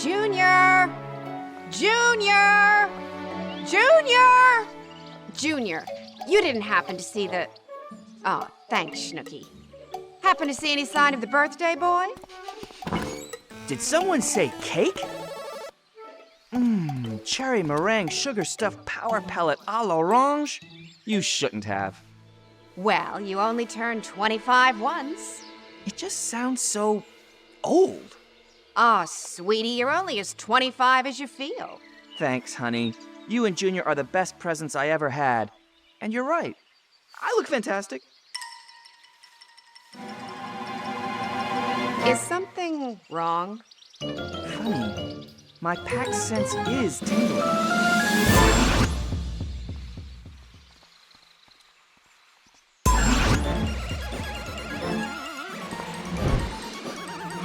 Junior! Junior! Junior! Junior, you didn't happen to see the... Oh, thanks, Schnooky. Happen to see any sign of the birthday boy? Did someone say cake? Cherry meringue sugar stuffed power pellet à l'orange? You shouldn't have. Well, you only turned 25 once. It just sounds so old. Aw, sweetie, you're only as 25 as you feel. Thanks, honey. You and Junior are the best presents I ever had. And you're right. I look fantastic. Is something wrong? Funny. My pack sense is tingling.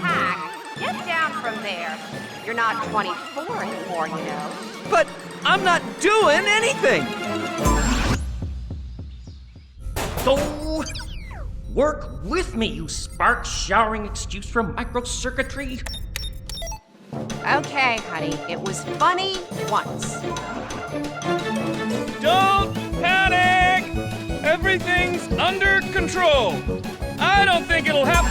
Pack, get down from there. You're not 24 anymore, you know. But I'm not doing anything! So, work with me, you spark-showering excuse from microcircuitry. Okay, honey, it was funny once. Don't panic! Everything's under control. I don't think it'll happen.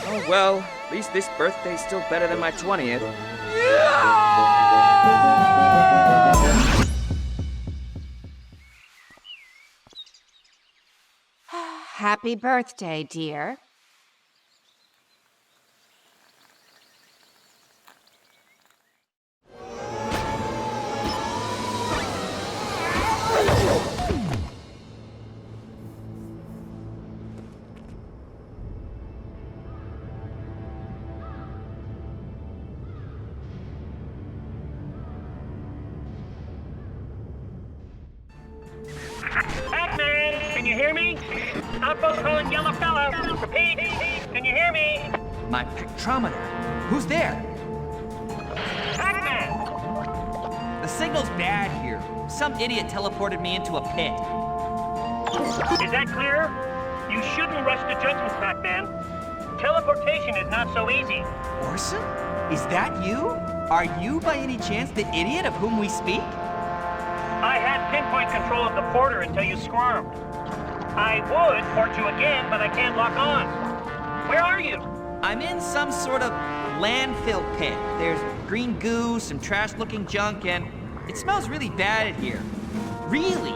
Oh well, at least this birthday's still better than my 20th. Happy birthday, dear. Pac-Man, can you hear me? Outpost calling yellow fella. Repeat, can you hear me? My spectrometer. Who's there? Pac-Man! The signal's bad here. Some idiot teleported me into a pit. Is that clear? You shouldn't rush to judgments, Pac-Man. Teleportation is not so easy. Orson? Is that you? Are you by any chance the idiot of whom we speak? I had pinpoint control of the porter until you squirmed. I would port you again, but I can't lock on. Where are you? I'm in some sort of landfill pit. There's green goo, some trash-looking junk, and it smells really bad in here. Really?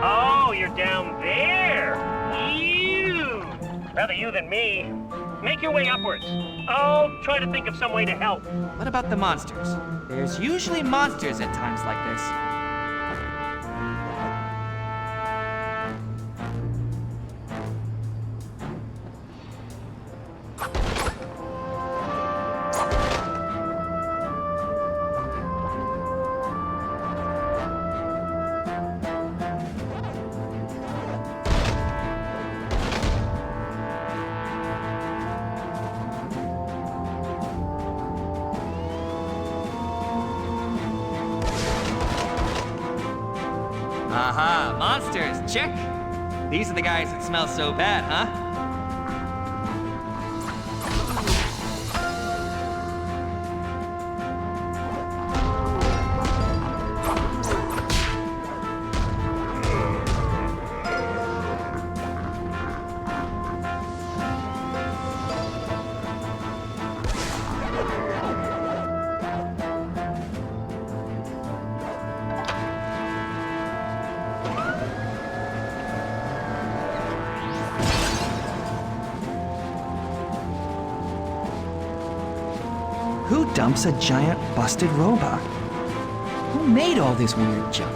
Oh, you're down there. You. Rather you than me. Make your way upwards. I'll try to think of some way to help. What about the monsters? There's usually monsters at times like this. Aha, monsters, check. These are the guys that smell so bad, huh? Who dumps a giant busted robot? Who made all this weird junk?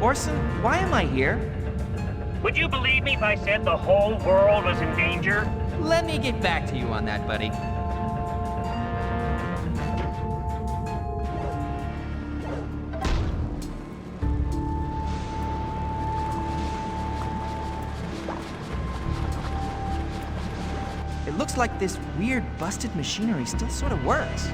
Orson, why am I here? Would you believe me if I said the whole world was in danger? Let me get back to you on that, buddy. It looks like this weird busted machinery still sort of works.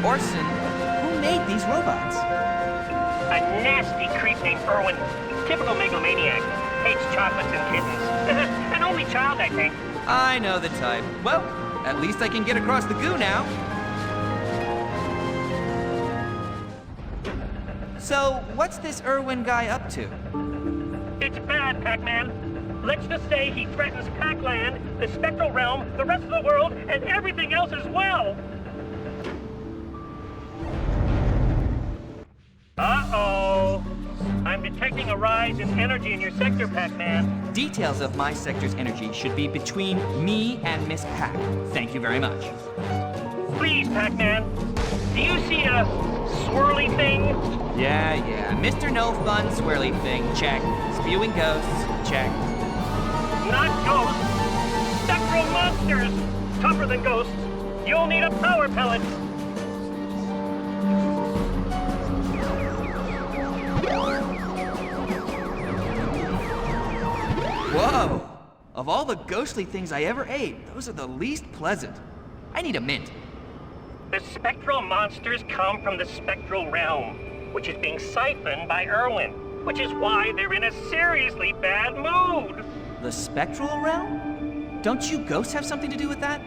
Orson, who made these robots? A nasty creep named Erwin. Typical megalomaniac. Hates chocolates and kittens. An only child, I think. I know the type. Well, at least I can get across the goo now. So, what's this Erwin guy up to? It's bad, Pac-Man. Let's just say he threatens Pac-Land, the Spectral Realm, the rest of the world, and everything else as well. Uh-oh. I'm detecting a rise in energy in your sector, Pac-Man. Details of my sector's energy should be between me and Miss Pac. Thank you very much. Please, Pac-Man. Do you see a swirly thing? Yeah. Mr. No Fun Swirly Thing, check. Spewing ghosts, check. Not ghosts. Spectral monsters. Tougher than ghosts. You'll need a power pellet. Whoa! Of all the ghostly things I ever ate, those are the least pleasant. I need a mint. The spectral monsters come from the Spectral Realm, which is being siphoned by Erwin, which is why they're in a seriously bad mood. The Spectral Realm? Don't you ghosts have something to do with that?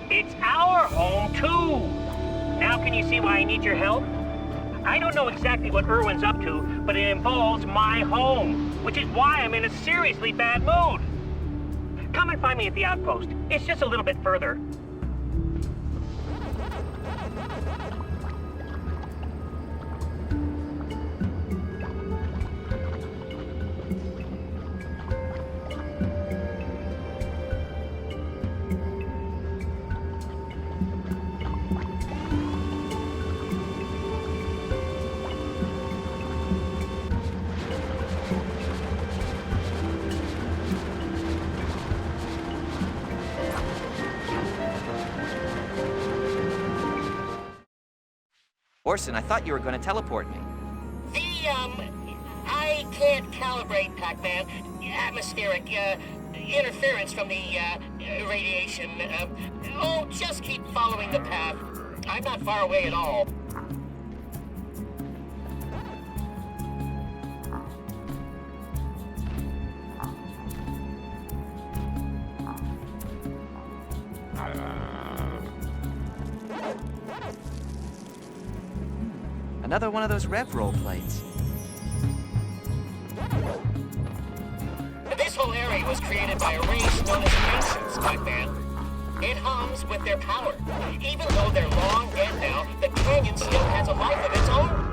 It's our home, too. Now can you see why I need your help? I don't know exactly what Erwin's up to, but it involves my home, which is why I'm in a seriously bad mood. Come and find me at the outpost. It's just a little bit further. Orson, I thought you were going to teleport me. I can't calibrate, Pac-Man. Atmospheric, interference from the, radiation. Just keep following the path. I'm not far away at all. Another one of those rev roll plates. This whole area was created by a race known as ancients, Pac-Man. It hums with their power. Even though they're long dead now, the canyon still has a life of its own.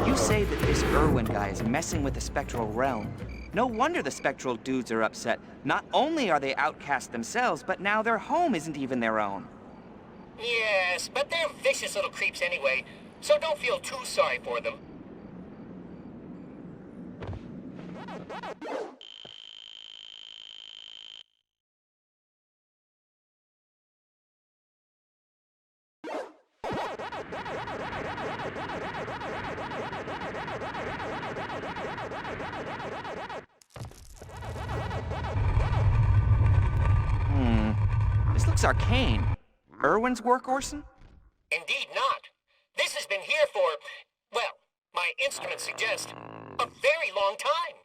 You say that this Erwin guy is messing with the Spectral Realm. No wonder the Spectral dudes are upset. Not only are they outcast themselves, but now their home isn't even their own. Yes, but they're vicious little creeps anyway, so don't feel too sorry for them. This looks arcane. Erwin's work, Orson? Indeed not. This has been here for, well, my instruments suggest, a very long time.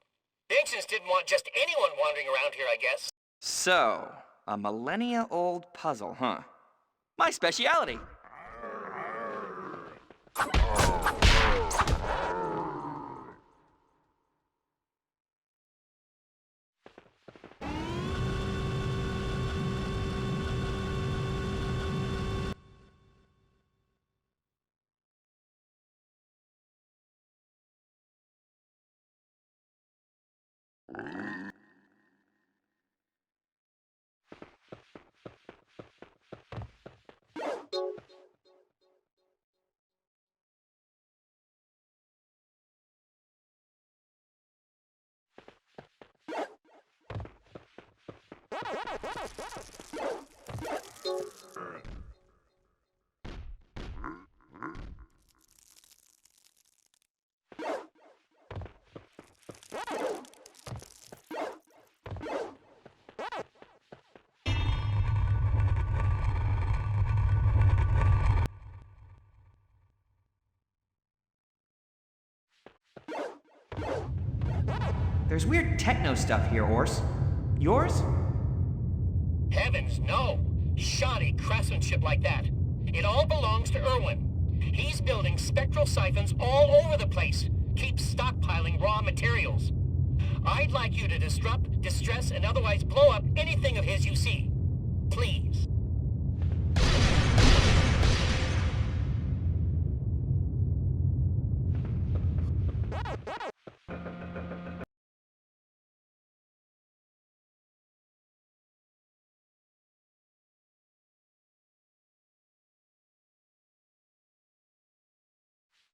The ancients didn't want just anyone wandering around here, I guess. So, a millennia-old puzzle, huh? My speciality. There's weird techno stuff here, Ors. Yours? Heavens, no. Shoddy craftsmanship like that. It all belongs to Erwin. He's building spectral siphons all over the place. Keeps stockpiling raw materials. I'd like you to disrupt, distress, and otherwise blow up anything of his you see. Please.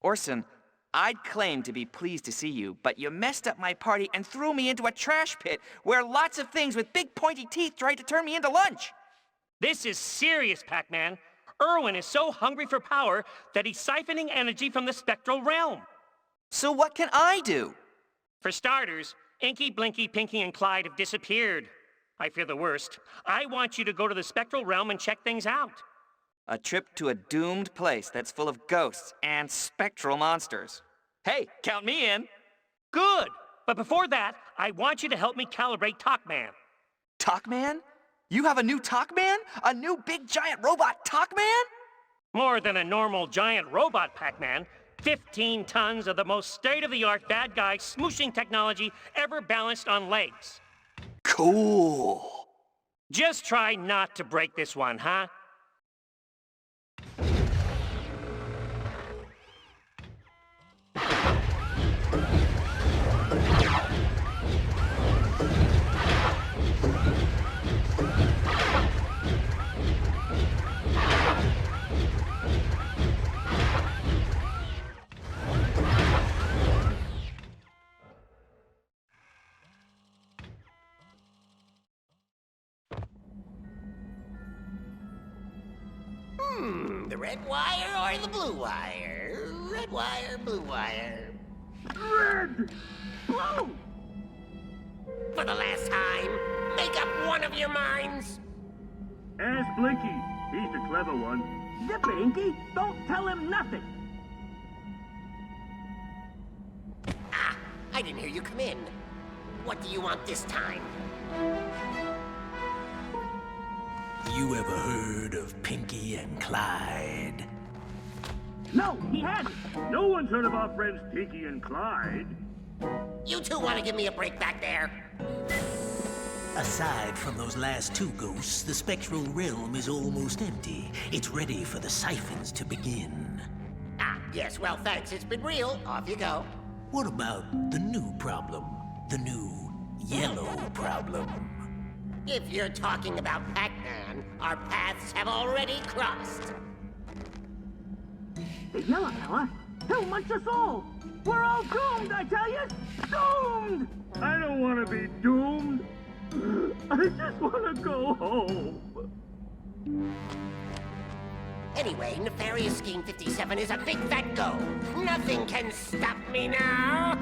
Orson, I'd claim to be pleased to see you, but you messed up my party and threw me into a trash pit where lots of things with big pointy teeth tried to turn me into lunch. This is serious, Pac-Man. Erwin is so hungry for power that he's siphoning energy from the Spectral Realm. So what can I do? For starters, Inky, Blinky, Pinky, and Clyde have disappeared. I fear the worst. I want you to go to the Spectral Realm and check things out. A trip to a doomed place that's full of ghosts and spectral monsters. Hey, count me in. Good. But before that, I want you to help me calibrate Pac-Man. Talkman? You have a new Talkman? A new big giant robot Talkman? More than a normal giant robot, Pac-Man. 15 tons of the most state-of-the-art bad guy smooshing technology ever balanced on legs. Cool. Just try not to break this one, huh? The red wire or the blue wire? Red wire, blue wire. Red! Blue! For the last time, make up one of your minds. Ask Blinky. He's the clever one. Zip it, Inky. Don't tell him nothing. Ah, I didn't hear you come in. What do you want this time? You ever heard of Pinky and Clyde? No, he hasn't. No one's heard of our friends Pinky and Clyde. You two want to give me a break back there? Aside from those last two ghosts, the Spectral Realm is almost empty. It's ready for the siphons to begin. Ah, yes, well, thanks. It's been real. Off you go. What about the new problem? The new yellow problem? If you're talking about Pac-Man, our paths have already crossed. The yellow fella? He'll munch us all. We're all doomed, I tell you. Doomed! I don't want to be doomed. I just want to go home. Anyway, Nefarious Scheme 57 is a big fat go. Nothing can stop me now.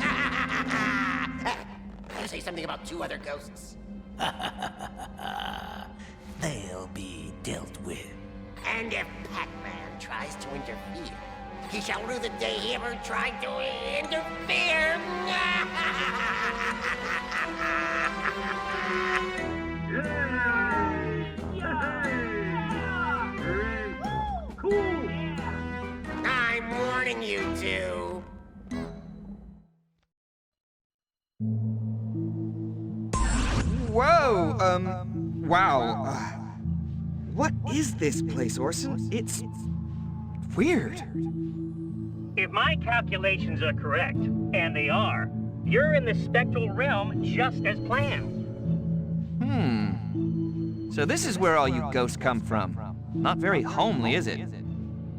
You say something about two other ghosts. They'll be dealt with. And if Pac-Man tries to interfere, he shall rue the day he ever tried to interfere. Yay! Yay! Great! Whoa, wow. What is this place, Orson? It's weird. If my calculations are correct, and they are, you're in the Spectral Realm just as planned. So this is where all you ghosts come from. Not very homely, is it?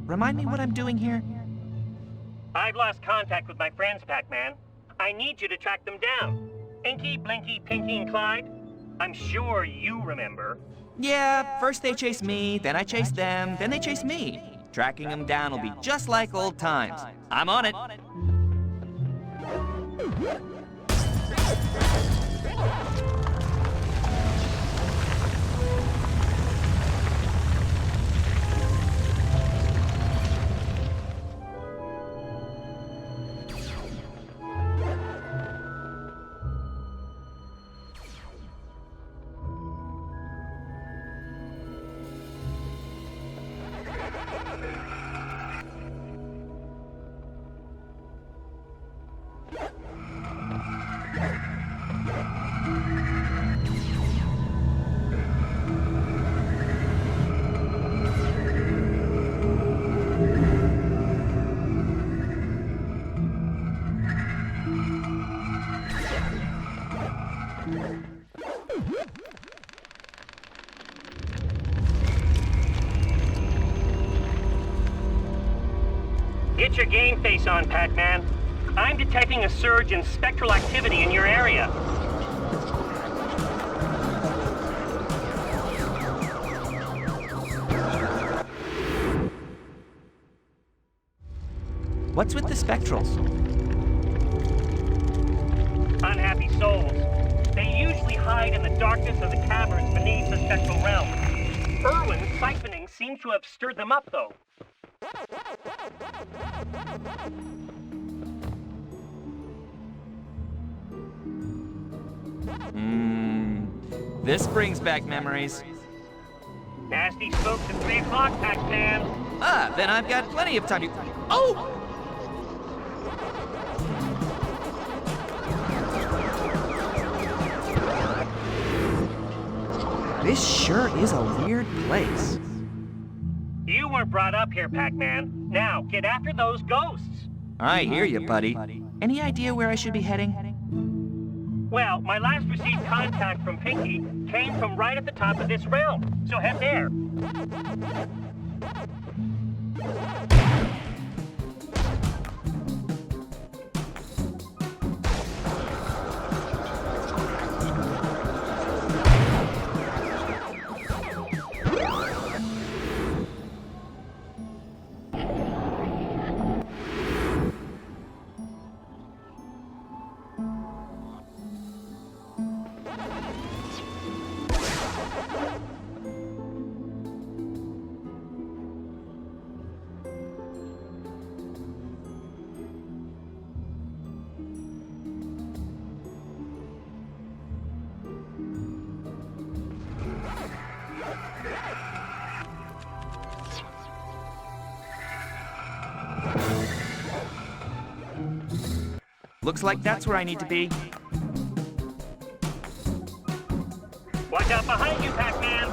Remind me what I'm doing here? I've lost contact with my friends, Pac-Man. I need you to track them down. Inky, Blinky, Pinky and Clyde? I'm sure you remember. Yeah, first they chase me, then I chase them, then they chase me. Tracking them down will be just like old times. I'm on it. Get your game face on, Pac-Man. I'm detecting a surge in spectral activity in your area. What's with the spectrals? Unhappy souls. They usually hide in the darkness of the caverns beneath the Spectral Realm. Erwin's siphoning seems to have stirred them up, though. This brings back memories. Nasty spokes at 3 o'clock, Pac-Man. Ah, then I've got plenty of time to... Oh! This sure is a weird place. You weren't brought up here, Pac-Man. Now, get after those ghosts. I hear you, buddy. Any idea where I should be heading? Well, my last received contact from Pinky came from right at the top of this realm, so head there. Looks like that's where I need to be. Watch out behind you, Pac-Man.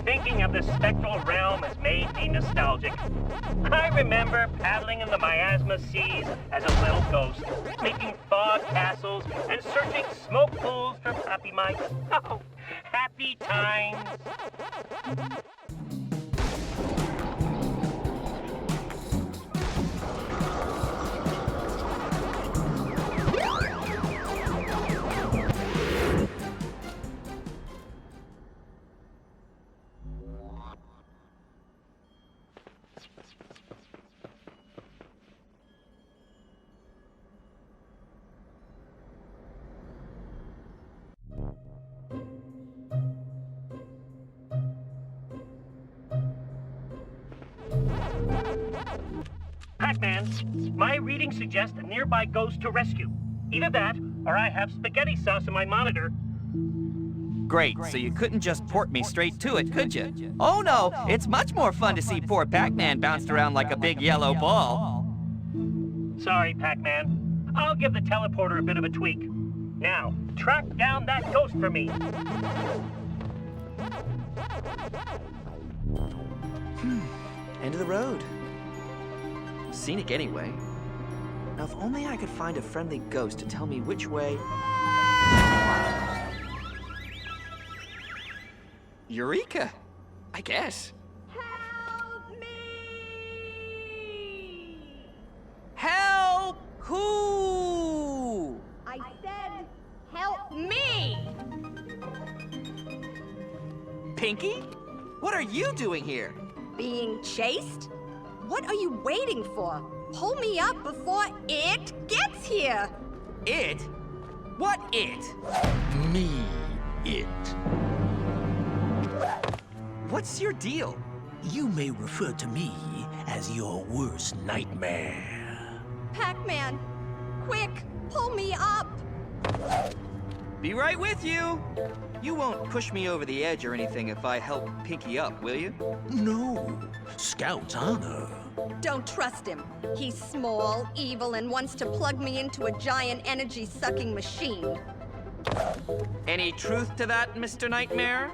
Thinking of the Spectral Realm has made me nostalgic. I remember paddling in the miasma seas as a little ghost, making fog castles and searching smoke pools for puppy mice. Oh, happy times. Pac-Man, my readings suggest a nearby ghost to rescue. Either that, or I have spaghetti sauce in my monitor. Great, so you couldn't just port me straight to it, could you? Oh no, it's much more fun to see poor Pac-Man bounced around like a big yellow ball. Sorry, Pac-Man. I'll give the teleporter a bit of a tweak. Now, track down that ghost for me. End of the road. Scenic anyway. Now, if only I could find a friendly ghost to tell me which way... Eureka! I guess. Help me! Help! Who? I said, help me! Pinky? What are you doing here? Being chased? What are you waiting for? Pull me up before it gets here! It? What it? Me, it. What's your deal? You may refer to me as your worst nightmare. Pac-Man, quick, pull me up! Be right with you. You won't push me over the edge or anything if I help Pinky up, will you? No, Scout's honor. Don't trust him. He's small, evil, and wants to plug me into a giant energy-sucking machine. Any truth to that, Mr. Nightmare?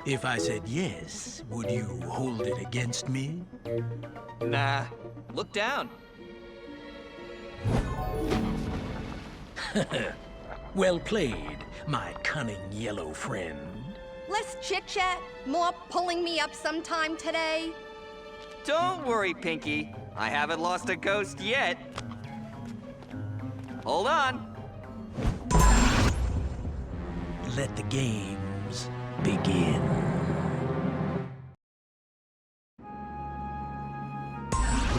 If I said yes, would you hold it against me? Nah. Look down. Well played, my cunning yellow friend. Less chit-chat, more pulling me up sometime today. Don't worry, Pinky. I haven't lost a ghost yet. Hold on. Let the games begin.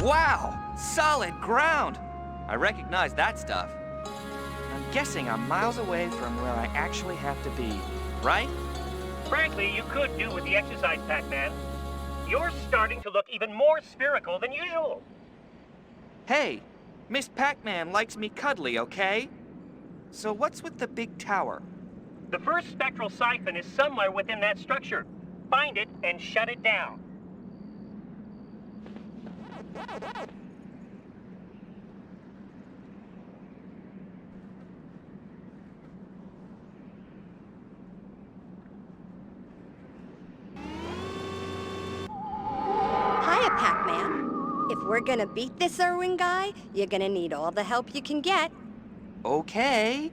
Wow! Solid ground! I recognize that stuff. I'm guessing I'm miles away from where I actually have to be, right? Frankly, you could do with the exercise, Pac-Man. You're starting to look even more spherical than usual. Hey, Miss Pac-Man likes me cuddly, okay? So what's with the big tower? The first spectral siphon is somewhere within that structure. Find it and shut it down. Hiya, Pac-Man. If we're gonna beat this Erwin guy, you're gonna need all the help you can get. Okay.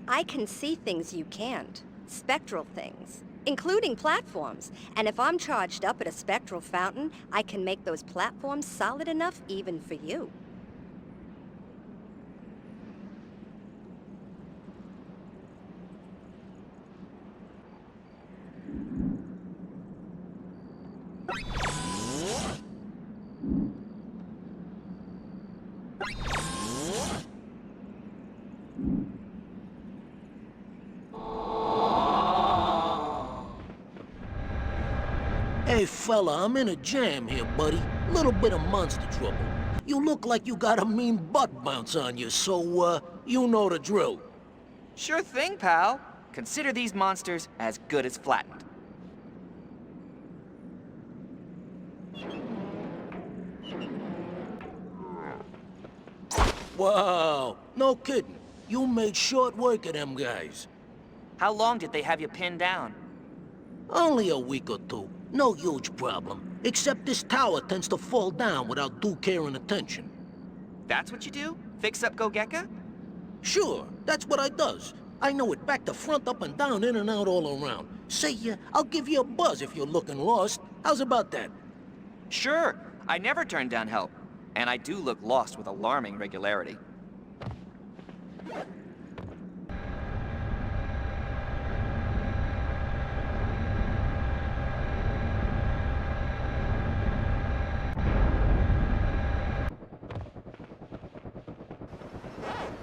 I can see things you can't. Spectral things. Including platforms. And if I'm charged up at a spectral fountain, I can make those platforms solid enough even for you. Hey, fella, I'm in a jam here, buddy. Little bit of monster trouble. You look like you got a mean butt bounce on you, so, you know the drill. Sure thing, pal. Consider these monsters as good as flattened. Wow, no kidding. You made short work of them guys. How long did they have you pinned down? Only a week or two. No huge problem. Except this tower tends to fall down without due care and attention. That's what you do? Fix up Gogeka? Sure, that's what I does. I know it back to front, up and down, in and out, all around. Say, I'll give you a buzz if you're looking lost. How's about that? Sure. I never turn down help. And I do look lost with alarming regularity.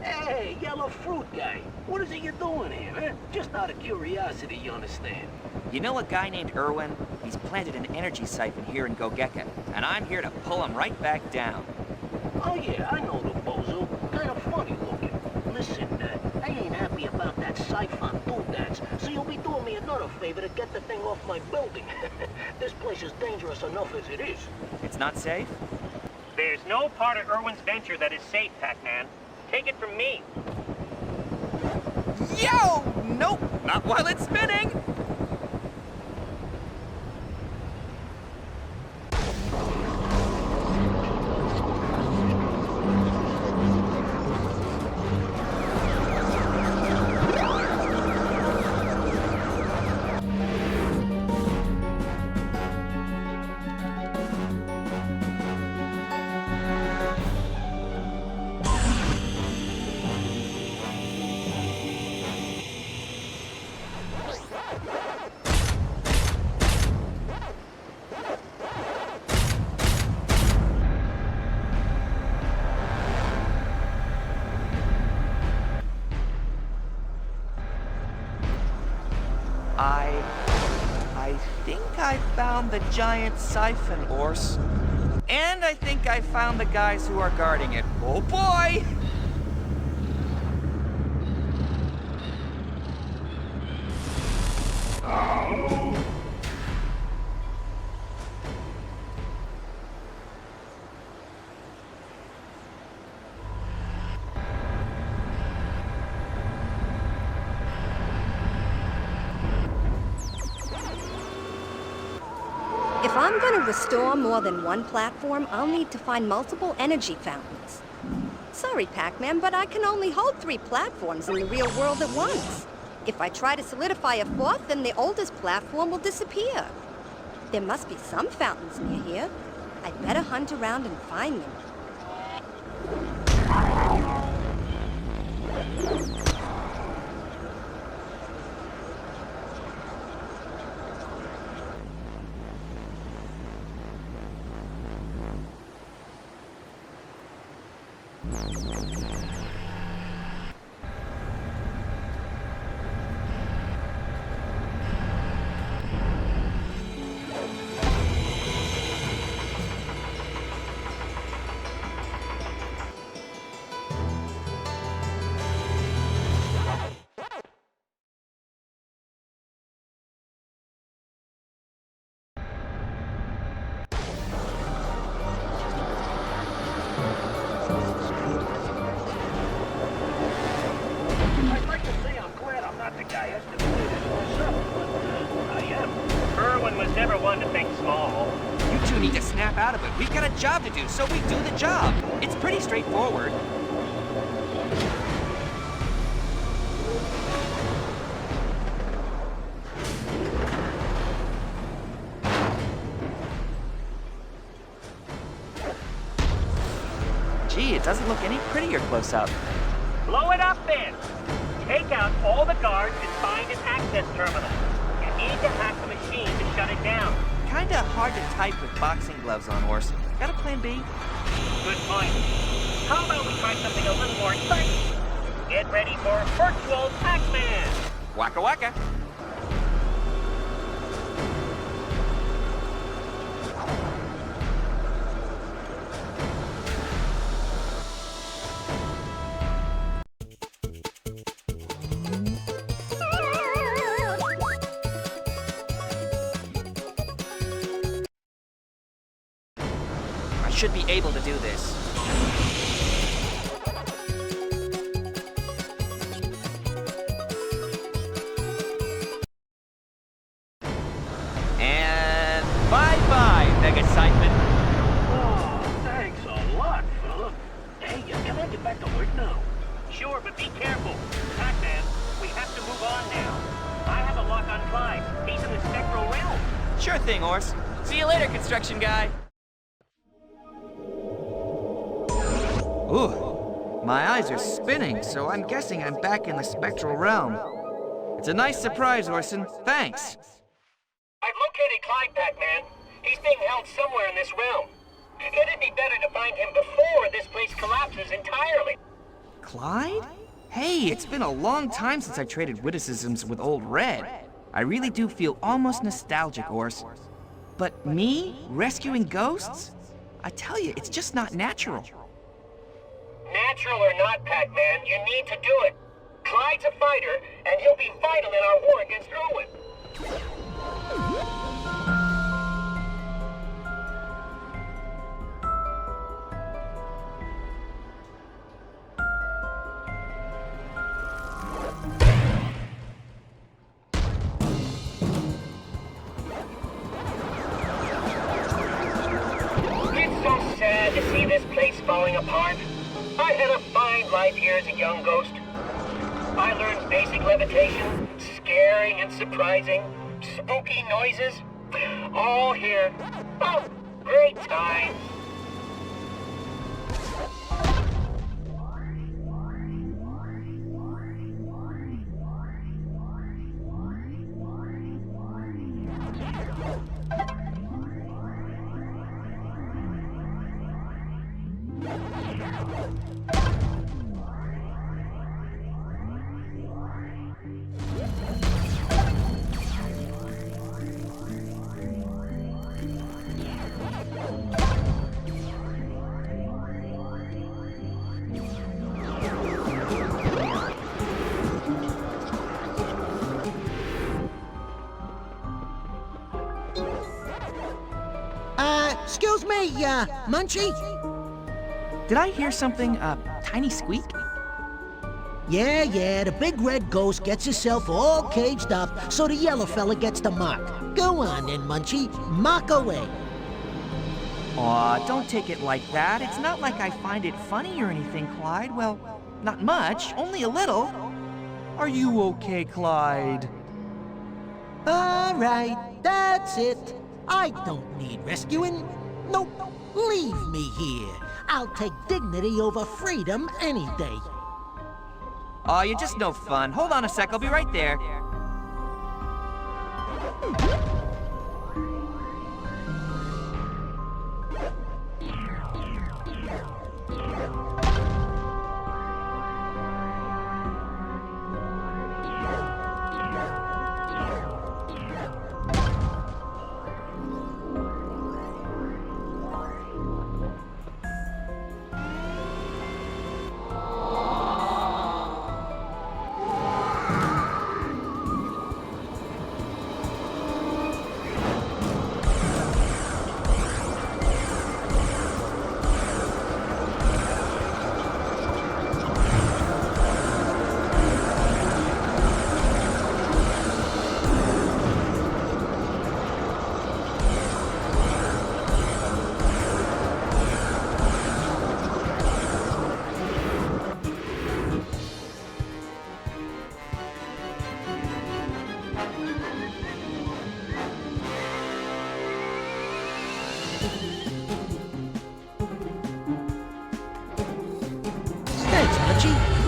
Hey, yellow fruit guy. What is it you're doing here, huh? Just out of curiosity, you understand. You know a guy named Erwin? He's planted an energy siphon here in Gogeka, and I'm here to pull him right back down. Oh yeah, I know the bozo. Kind of funny looking. Listen, I ain't happy about that siphon doodads, so you'll be doing me another favor to get the thing off my building. This place is dangerous enough as it is. It's not safe? There's no part of Erwin's venture that is safe, Pac-Man. Take it from me. Yo! Nope, not while it's spinning! I think I found the giant siphon, Ors. And I think I found the guys who are guarding it. Oh boy! If I'm going to restore more than one platform, I'll need to find multiple energy fountains. Sorry, Pac-Man, but I can only hold 3 platforms in the real world at once. If I try to solidify a 4th, then the oldest platform will disappear. There must be some fountains near here. I'd better hunt around and find them. Never one to think small. You two need to snap out of it. We've got a job to do, so we do the job. It's pretty straightforward. Gee, it doesn't look any prettier close up. Blow it up then. Take out all the guards and find an access terminal. You need to hack the machine to shut it down. Kinda hard to type with boxing gloves on, Orson. Got a plan B? Good point. How about we try something a little more exciting? Get ready for virtual Pac-Man. Waka waka. I should be able to do this. And bye-bye, Mega Siphon. Oh, thanks a lot, fella. Hey, can I get back to work now? Sure, but be careful. Pac-Man, we have to move on now. I have a lock on Clyde. He's in the Spectral Realm. Sure thing, Ors. See you later, construction guy. Ooh, my eyes are spinning, so I'm guessing I'm back in the Spectral Realm. It's a nice surprise, Orson. Thanks. I've located Clyde, Pac-Man. He's being held somewhere in this realm. It'd be better to find him before this place collapses entirely. Clyde? Hey, it's been a long time since I traded witticisms with Old Red. I really do feel almost nostalgic, Ors. But me? Rescuing ghosts? I tell you, it's just not natural. Natural or not, Pac-Man, you need to do it. Clyde's a fighter, and he'll be vital in our war against Erwin. It's so sad to see this place falling apart. I had a fine life here as a young ghost. I learned basic levitation, scaring and surprising, spooky noises, all here. Oh, great time. Excuse me, Munchie? Did I hear something, tiny squeak? Yeah, the big red ghost gets himself all caged up so the yellow fella gets the mark. Go on then, Munchie. Mark away. Aw, don't take it like that. It's not like I find it funny or anything, Clyde. Well, not much, only a little. Are you okay, Clyde? All right, that's it. I don't need rescuing. Nope, leave me here. I'll take dignity over freedom any day. Aw, you're just no fun. Hold on a sec, I'll be right there.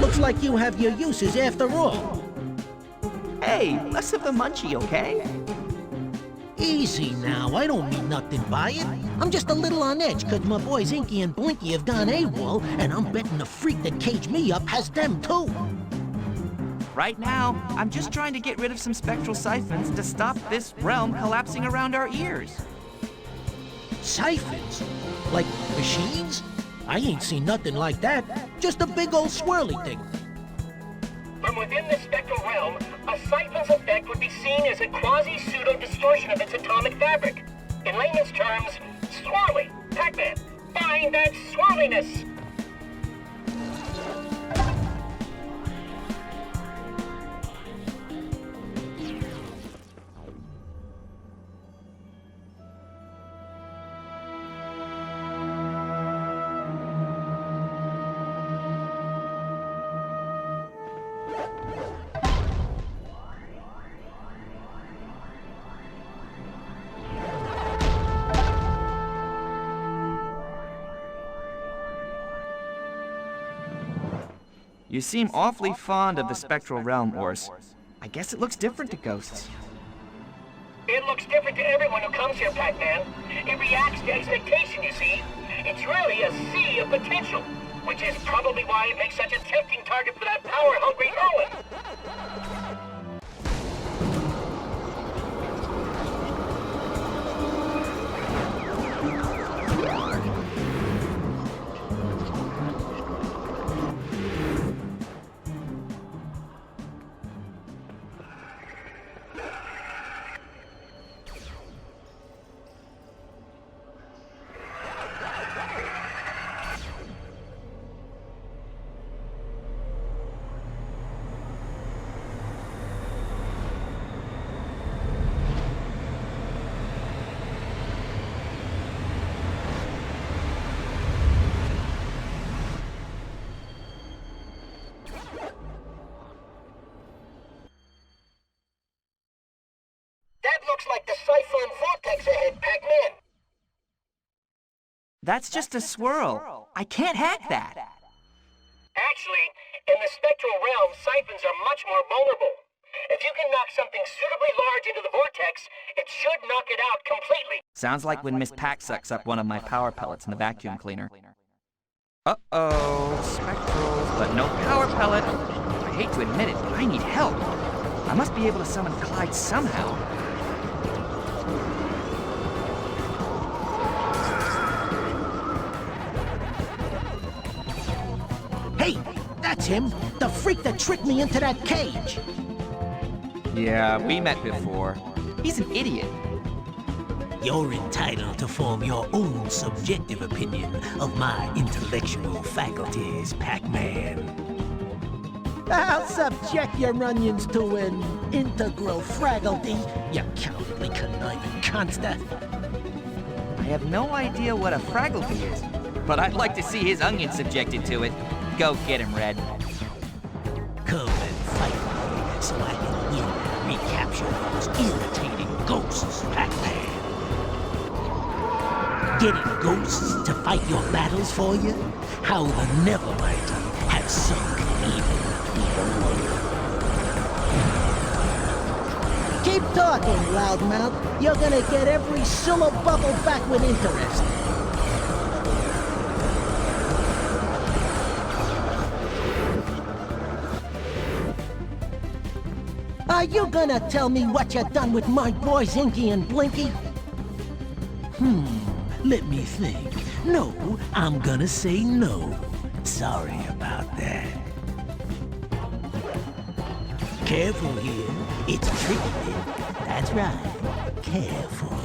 Looks like you have your uses after all. Hey, less of the munchie, okay? Easy now, I don't mean nothing by it. I'm just a little on edge because my boys Inky and Blinky have gone AWOL, and I'm betting the freak that caged me up has them too. Right now, I'm just trying to get rid of some spectral siphons to stop this realm collapsing around our ears. Siphons? Like machines? I ain't seen nothing like that. Just a big old swirly thing. From within the Spectral Realm, a siphon's effect would be seen as a quasi-pseudo-distortion of its atomic fabric. In layman's terms, swirly. Pac-Man, find that swirliness! You seem awfully fond of the Spectral Realm, Orson. I guess it looks different to ghosts. It looks different to everyone who comes here, Pac-Man. It reacts to expectation, you see. It's really a sea of potential, which is probably why it makes such a tempting target for that power-hungry Erwin. looks like the siphon vortex ahead, Pac-Man. That's just a swirl. I can't hack that. Actually, in the Spectral Realm, siphons are much more vulnerable. If you can knock something suitably large into the vortex, it should knock it out completely. Sounds like when Miss Pac sucks up one of my power pellets in the vacuum cleaner. Uh-oh, spectrals, but no power pellet. I hate to admit it, but I need help. I must be able to summon Clyde somehow. Hey, that's him! The freak that tricked me into that cage! Yeah, we met before. He's an idiot. You're entitled to form your own subjective opinion of my intellectual faculties, Pac-Man. I'll subject your onions to an integral fragility, you cowardly conniving conster. I have no idea what a fragility is, but I'd like to see his onion subjected to it. Go get him, Red. Come and fight me so I can win and recapture those irritating ghosts, Pac-Man. Getting ghosts to fight your battles for you? How the Nevermighty have sunk even lower. Keep talking, loudmouth. You're gonna get every syllable back with interest. Are you gonna tell me what you done with my boys Inky and Blinky? Let me think. No, I'm gonna say no. Sorry about that. Careful here. It's a tricky bit. That's right. Careful.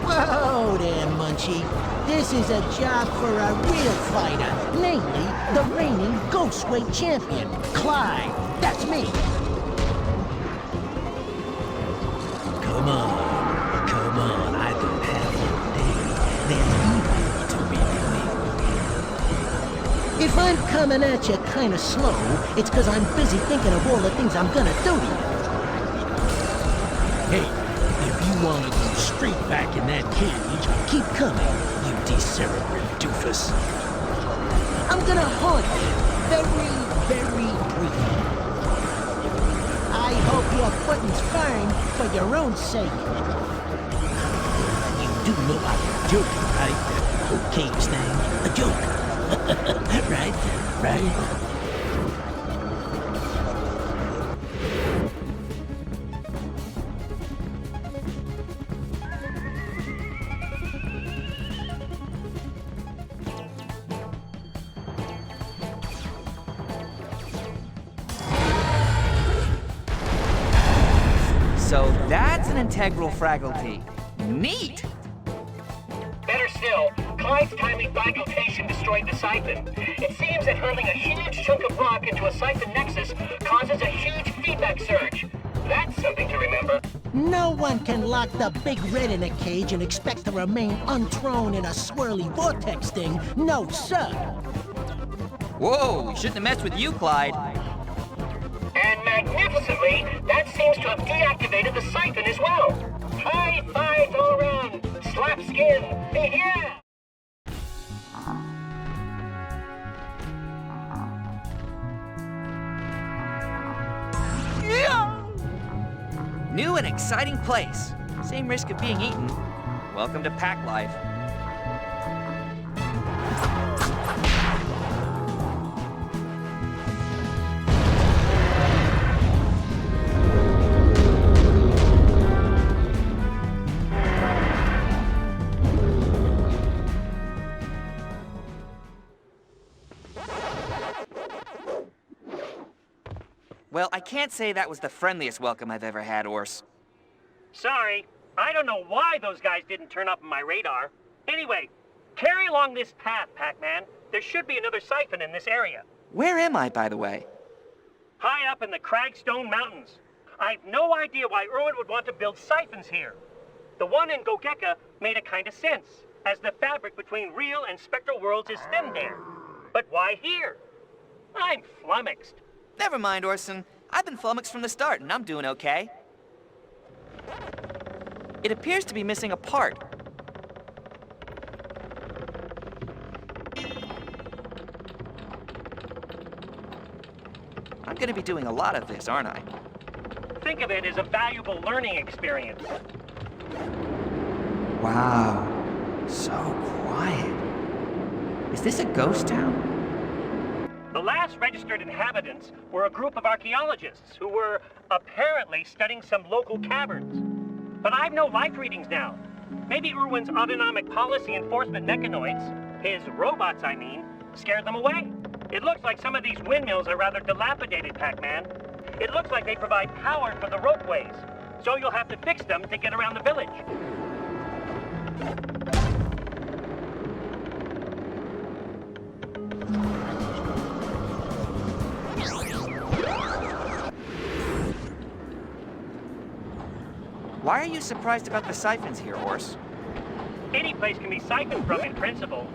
Whoa there, Munchie. This is a job for a real fighter, namely the reigning Ghostweight champion, Clyde. That's me. Come on, I don't have all day. There's you to be. If I'm coming at you kinda slow, it's 'cause I'm busy thinking of all the things I'm gonna do to you. Hey, if you wanna go straight back in that cage, keep coming, you decerebrate doofus. I'm gonna haunt you very, very briefly. I hope your footing's firm for your own sake. You do know I'm joking, right? The whole cage thing, a joke. Right? So that's an integral fragility. Neat! Better still, Clyde's timely fragmentation destroyed the siphon. It seems that hurling a huge chunk of rock into a siphon nexus causes a huge feedback surge. That's something to remember. No one can lock the big red in a cage and expect to remain unthrown in a swirly vortex thing. No, sir. Whoa, we shouldn't have messed with you, Clyde. And magnificently, that seems to have deactivated the siphon as well. High fives all around. Slap skin. Yeah. New and exciting place. Same risk of being eaten. Welcome to Pac Life. Well, I can't say that was the friendliest welcome I've ever had, Ors. Sorry, I don't know why those guys didn't turn up on my radar. Anyway, carry along this path, Pac-Man. There should be another siphon in this area. Where am I, by the way? High up in the Cragstone Mountains. I have no idea why Erwin would want to build siphons here. The one in Gogeka made a kind of sense. as the fabric between real and spectral worlds is thin there. But why here? I'm flummoxed. Never mind, Orson. I've been flummoxed from the start, and I'm doing okay. It appears to be missing a part. I'm gonna be doing a lot of this, aren't I? Think of it as a valuable learning experience. Wow. So quiet. Is this a ghost town? The last registered inhabitants were a group of archaeologists who were apparently studying some local caverns. But I've no life readings now. Maybe Erwin's autonomic policy enforcement mechanoids, his robots I mean, scared them away. It looks like some of these windmills are rather dilapidated, Pac-Man. It looks like they provide power for the ropeways, so you'll have to fix them to get around the village. Why are you surprised about the siphons here, Ors? Any place can be siphoned from in principle.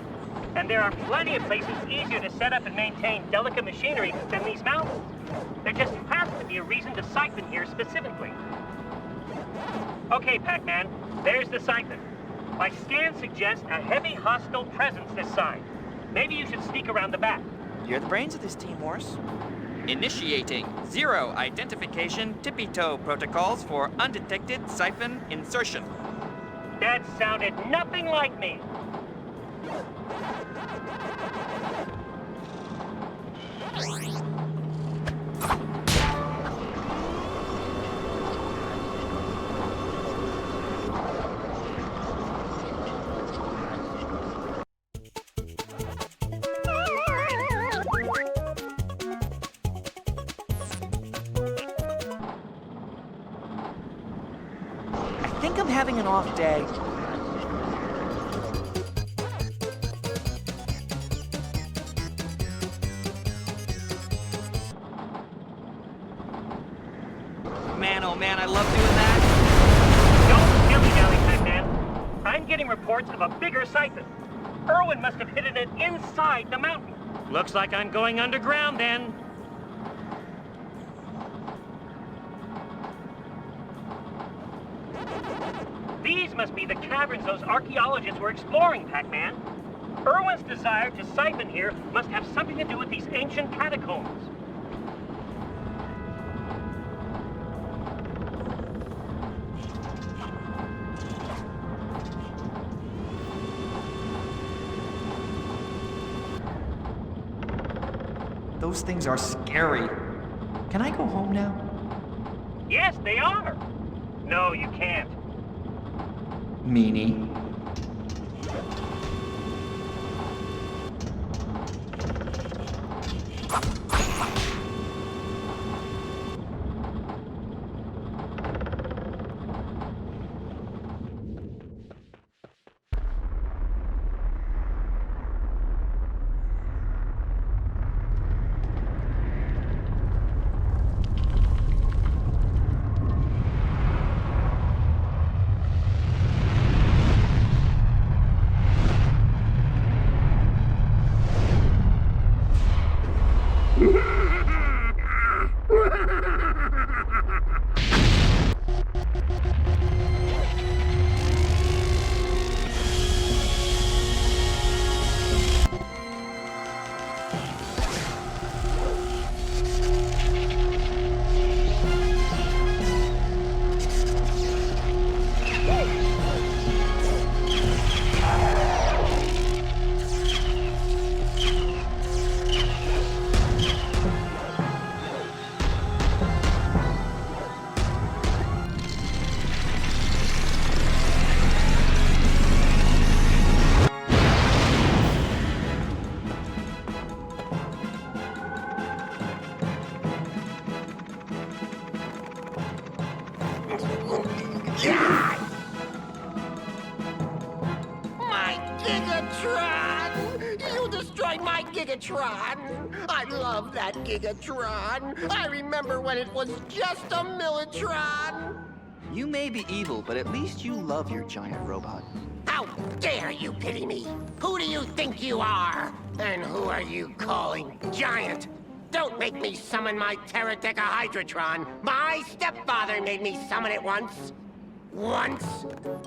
And there are plenty of places easier to set up and maintain delicate machinery than these mountains. There just has to be a reason to siphon here specifically. Okay, Pac-Man, there's the siphon. My scan suggests a heavy hostile presence this side. Maybe you should sneak around the back. You're the brains of this team, Ors. Initiating zero identification tippy-toe protocols for undetected siphon insertion. That sounded nothing like me. I think I'm having an off day. Man, oh man, I love doing that. Don't dilly-dally, Pac-Man. I'm getting reports of a bigger siphon. Erwin must have hidden it inside the mountain. Looks like I'm going underground then. These must be the caverns those archaeologists were exploring, Pac-Man. Erwin's desire to siphon here must have something to do with these ancient catacombs. Those things are scary. Can I go home now? Yes, they are. No, you can't. Meanie. My Gigatron! You destroyed my Gigatron! I love that Gigatron! I remember when it was just a Millitron! You may be evil, but at least you love your giant robot. How dare you pity me? Who do you think you are? And who are you calling giant? Don't make me summon my Pterodecahydratron. My stepfather made me summon it once.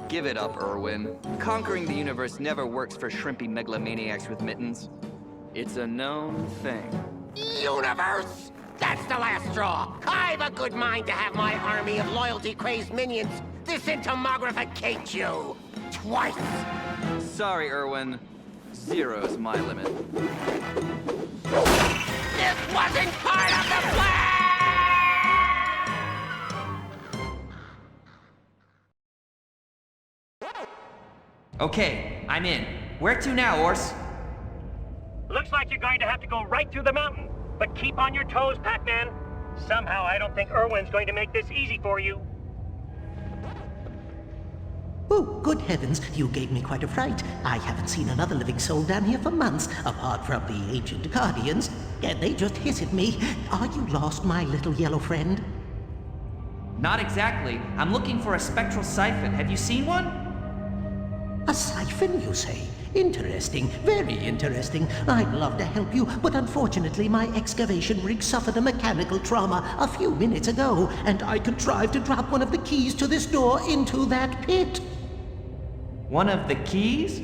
Give it up, Erwin. Conquering the universe never works for shrimpy megalomaniacs with mittens. It's a known thing. Universe! That's the last straw. I've a good mind to have my army of loyalty-crazed minions disentomographificate you. Twice. Sorry, Erwin. Zero's my limit. This wasn't part of the plan! Okay, I'm in. Where to now, Ors? Looks like you're going to have to go right through the mountain. But keep on your toes, Pac-Man. Somehow I don't think Erwin's going to make this easy for you. Oh, good heavens, you gave me quite a fright. I haven't seen another living soul down here for months, apart from the ancient guardians, and they just hiss at me. Are you lost, my little yellow friend? Not exactly. I'm looking for a spectral siphon. Have you seen one? A siphon, you say? Interesting, very interesting. I'd love to help you, but unfortunately my excavation rig suffered a mechanical trauma a few minutes ago, and I contrived to drop one of the keys to this door into that pit. One of the keys?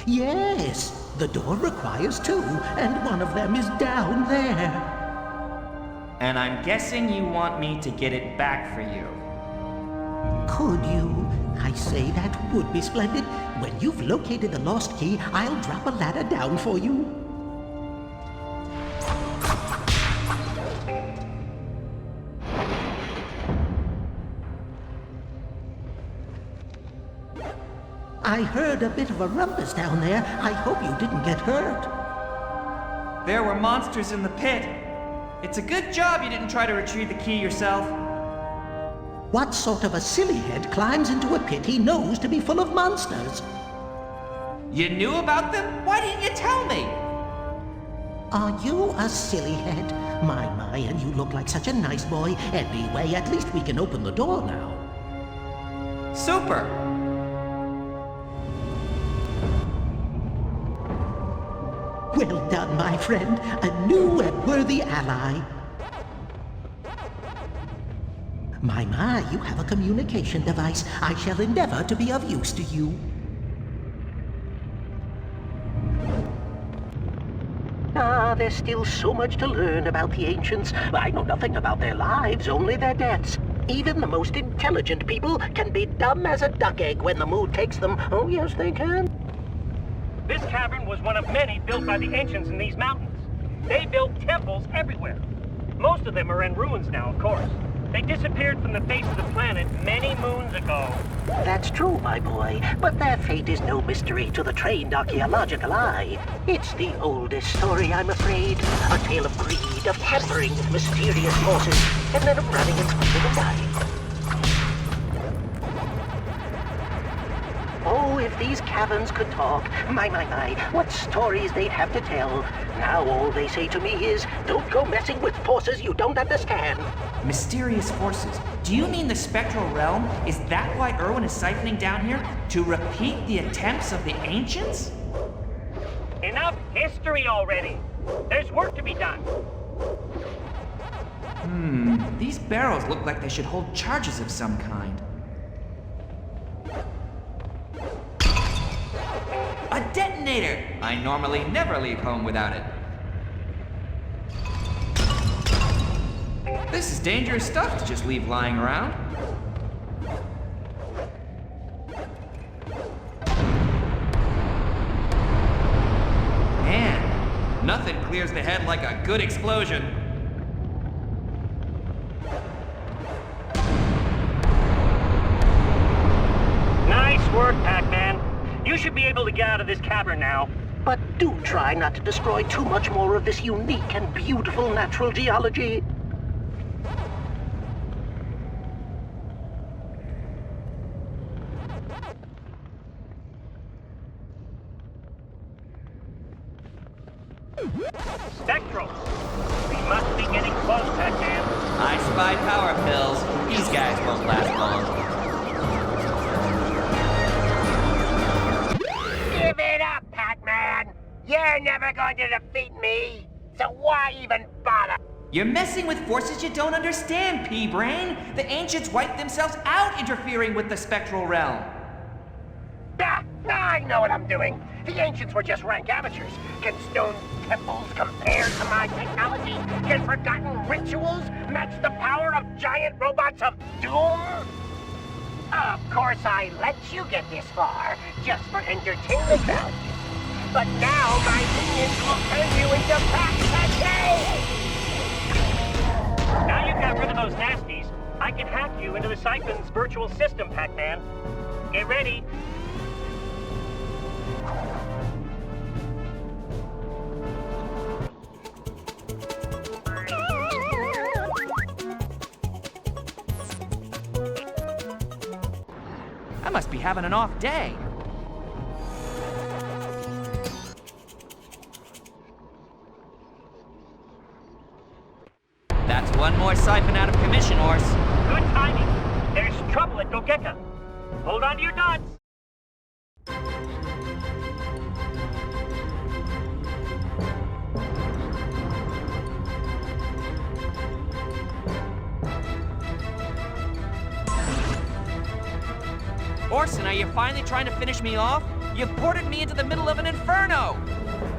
Yes, the door requires two, and one of them is down there. And I'm guessing you want me to get it back for you. Could you? I say that would be splendid. When you've located the lost key, I'll drop a ladder down for you. I heard a bit of a rumpus down there. I hope you didn't get hurt. There were monsters in the pit. It's a good job you didn't try to retrieve the key yourself. What sort of a sillyhead climbs into a pit he knows to be full of monsters? You knew about them? Why didn't you tell me? Are you a sillyhead? My, and you look like such a nice boy. Anyway, at least we can open the door now. Super! Well done, my friend. A new and worthy ally. My, you have a communication device. I shall endeavor to be of use to you. There's still so much to learn about the ancients. I know nothing about their lives, only their deaths. Even the most intelligent people can be dumb as a duck egg when the mood takes them. Oh, yes, they can. This cavern was one of many built by the ancients in these mountains. They built temples everywhere. Most of them are in ruins now, of course. They disappeared from the face of the planet many moons ago. That's true, my boy, but their fate is no mystery to the trained archaeological eye. It's the oldest story, I'm afraid. A tale of greed, of tampering with mysterious forces, and then of running in spite of the tide. Oh, if these caverns could talk, my, what stories they'd have to tell. Now all they say to me is, don't go messing with forces you don't understand. Mysterious forces? Do you mean the Spectral Realm? Is that why Erwin is siphoning down here? To repeat the attempts of the ancients? Enough history already. There's work to be done. These barrels look like they should hold charges of some kind. A detonator! I normally never leave home without it. This is dangerous stuff to just leave lying around. Man, nothing clears the head like a good explosion. Nice work, Pac-Man. You should be able to get out of this cavern now. But do try not to destroy too much more of this unique and beautiful natural geology. Spectral. We must be getting close, Pac-Man. I spy power pills. These guys won't last long. Give it up, Pac-Man! You're never going to defeat me, so why even bother? You're messing with forces you don't understand, Pea-Brain. The ancients wiped themselves out interfering with the Spectral Realm. Ah, I know what I'm doing. The ancients were just rank amateurs. Can stone temples compare to my technology? Can forgotten rituals match the power of giant robots of doom? Of course I let you get this far, just for entertainment value. But now my minions will turn you into Pac-Man! Now you've got rid of those nasties, I can hack you into the Siphon's virtual system, Pac-Man. Get ready. I must be having an off day. That's one more siphon out of commission, Ors. Good timing. There's trouble at Gogeka. Hold on to your nuts. Orson, are you finally trying to finish me off? You've ported me into the middle of an inferno!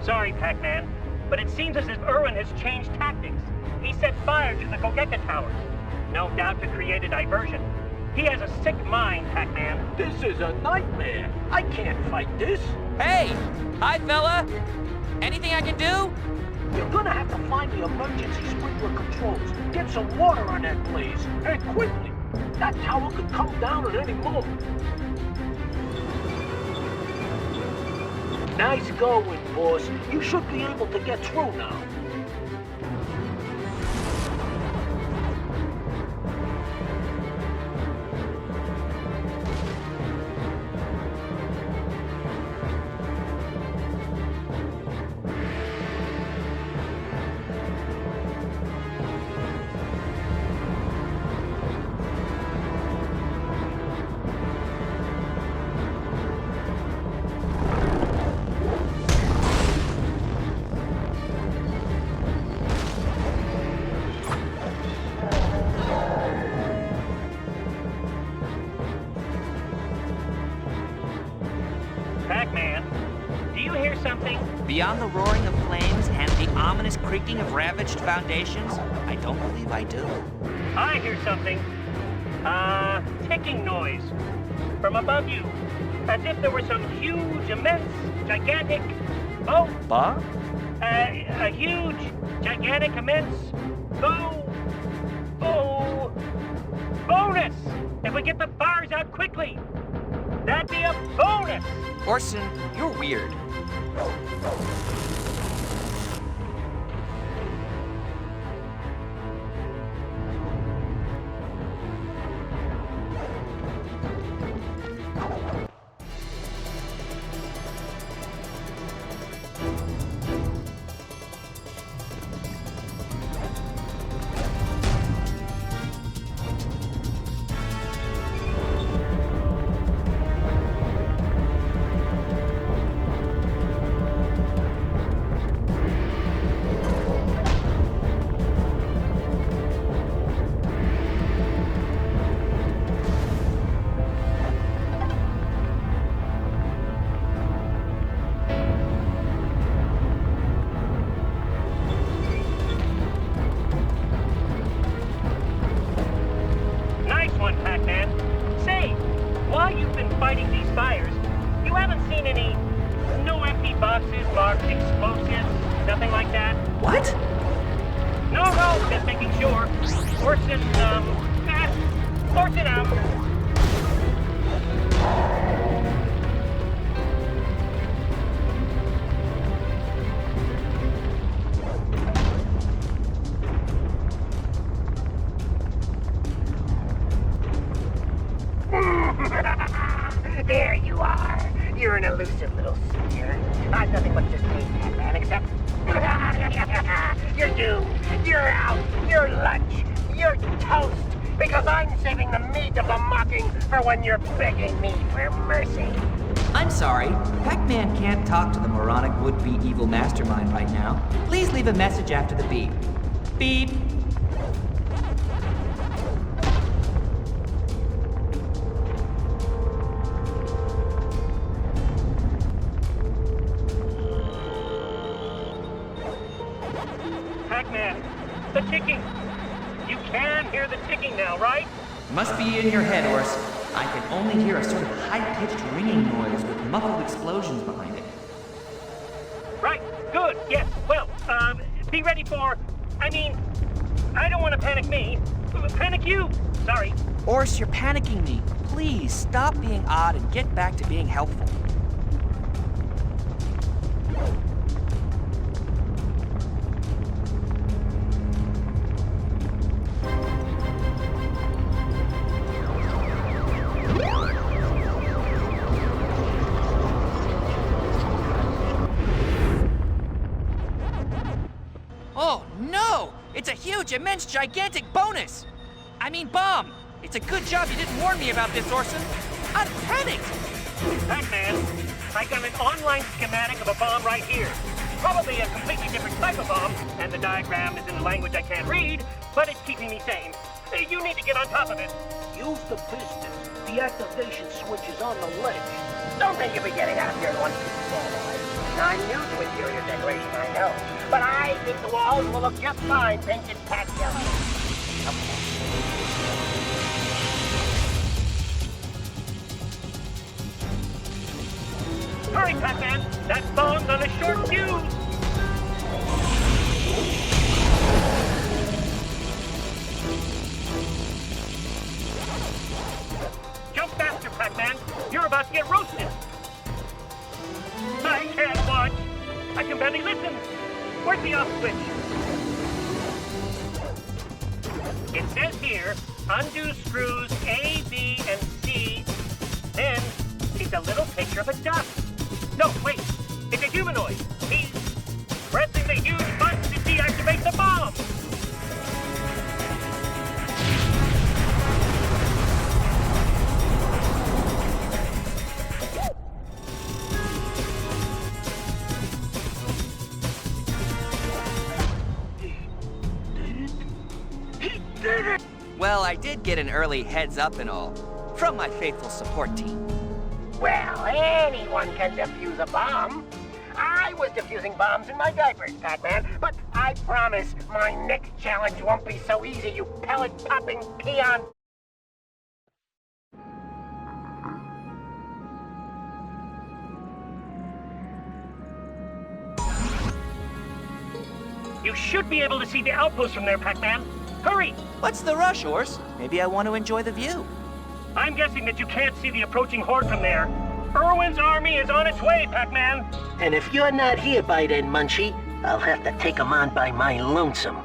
Sorry, Pac-Man, but it seems as if Erwin has changed tactics. He set fire to the Gogeka towers. No doubt to create a diversion. He has a sick mind, Pac-Man. This is a nightmare. I can't fight this. Hey! Hi, fella! Anything I can do? You're gonna have to find the emergency sprinkler controls. Get some water on that blaze, and quickly. That tower could come down at any moment. Nice going, boss. You should be able to get through now. Pac-Man, do you hear something? Beyond the roaring of flames and the ominous creaking of ravaged foundations, I don't believe I do. I hear something. Ticking noise. From above you. As if there were some huge, immense, gigantic... Oh! Bob? A huge, gigantic, immense... bonus! If we get the fires out quickly! That'd be a bonus! Orson, you're weird. fighting these fires, you haven't seen any no empty boxes marked explosives, nothing like that? What? No, just making sure. Orson, Orson out. There you are. You're an elusive little sphere. I'm nothing but just a Pac-Man, except... You're doomed. You're out. You're lunch. You're you're toast, because I'm saving the meat of the mocking for when you're begging me for mercy. I'm sorry, Pac-Man can't talk to the moronic would-be evil mastermind right now. Please leave a message after the beep. Beep. Pac-Man, the ticking. You can hear the ticking now, right? Must be in your head, Orson. I can only hear a sort of high-pitched ringing noise with muffled explosions behind it. Right, good, yes. Well, be ready for... I don't want to panic me. Panic you. Sorry. Orson, you're panicking me. Please, stop being odd and get back to being helpful. Oh, no! It's a huge, immense, gigantic bonus! Bomb! It's a good job you didn't warn me about this, Orson. I'm panicked! Pac-Man, I got an online schematic of a bomb right here. Probably a completely different type of bomb, and the diagram is in a language I can't read, but it's keeping me sane. You need to get on top of it. Use the pistons. The activation switch is on the ledge. Don't think you'll be getting out here in one piece of all right. I'm new to interior decoration, I know. But I think the walls will look just fine painted patch yellow. Hurry, Pac-Man! That bomb's on a short fuse! Jump faster, Pac-Man! You're about to get roasted! I can't watch! I can barely listen! Where's the off switch? It says here, undo screws A, B, and C. Then, it's a little picture of a duck. No, wait, it's a humanoid. He's pressing the huge button to deactivate the bomb. Well, I did get an early heads up and all, from my faithful support team. Well, anyone can defuse a bomb. I was defusing bombs in my diapers, Pac-Man, but I promise my next challenge won't be so easy, you pellet-popping peon. You should be able to see the outpost from there, Pac-Man. Hurry! What's the rush, Ors? Maybe I want to enjoy the view. I'm guessing that you can't see the approaching horde from there. Erwin's army is on its way, Pac-Man. And if you're not here by then, Munchie, I'll have to take 'em on by my lonesome.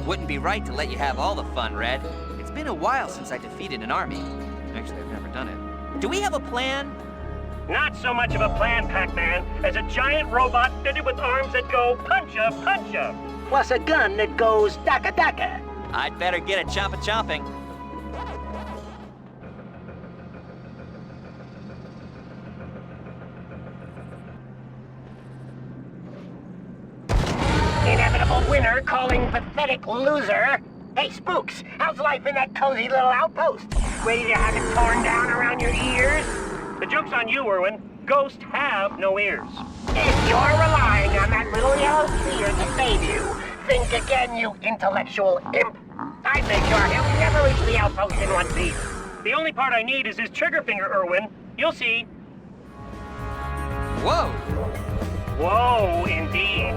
Wouldn't be right to let you have all the fun, Red. It's been a while since I defeated an army. Actually, I've never done it. Do we have a plan? Not so much of a plan, Pac-Man, as a giant robot fitted with arms that go puncha, puncha. Plus a gun that goes daka daka. I'd better get a chomping. Inevitable winner calling pathetic loser. Hey, Spooks, how's life in that cozy little outpost? Ready to have it torn down around your ears? The joke's on you, Erwin. Ghosts have no ears. If you're relying on that little yellow sphere to save you, think again, you intellectual imp. I'd make sure he'll never reach the outpost in one piece. The only part I need is his trigger finger, Erwin. You'll see. Whoa! Whoa, indeed.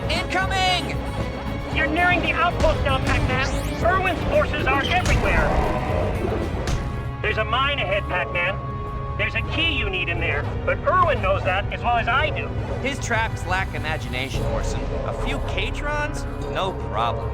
Incoming! You're nearing the outpost now, Pac-Man. Erwin's forces are everywhere. There's a mine ahead, Pac-Man. There's a key you need in there, but Erwin knows that as well as I do. His traps lack imagination, Orson. A few K-trons? No problem.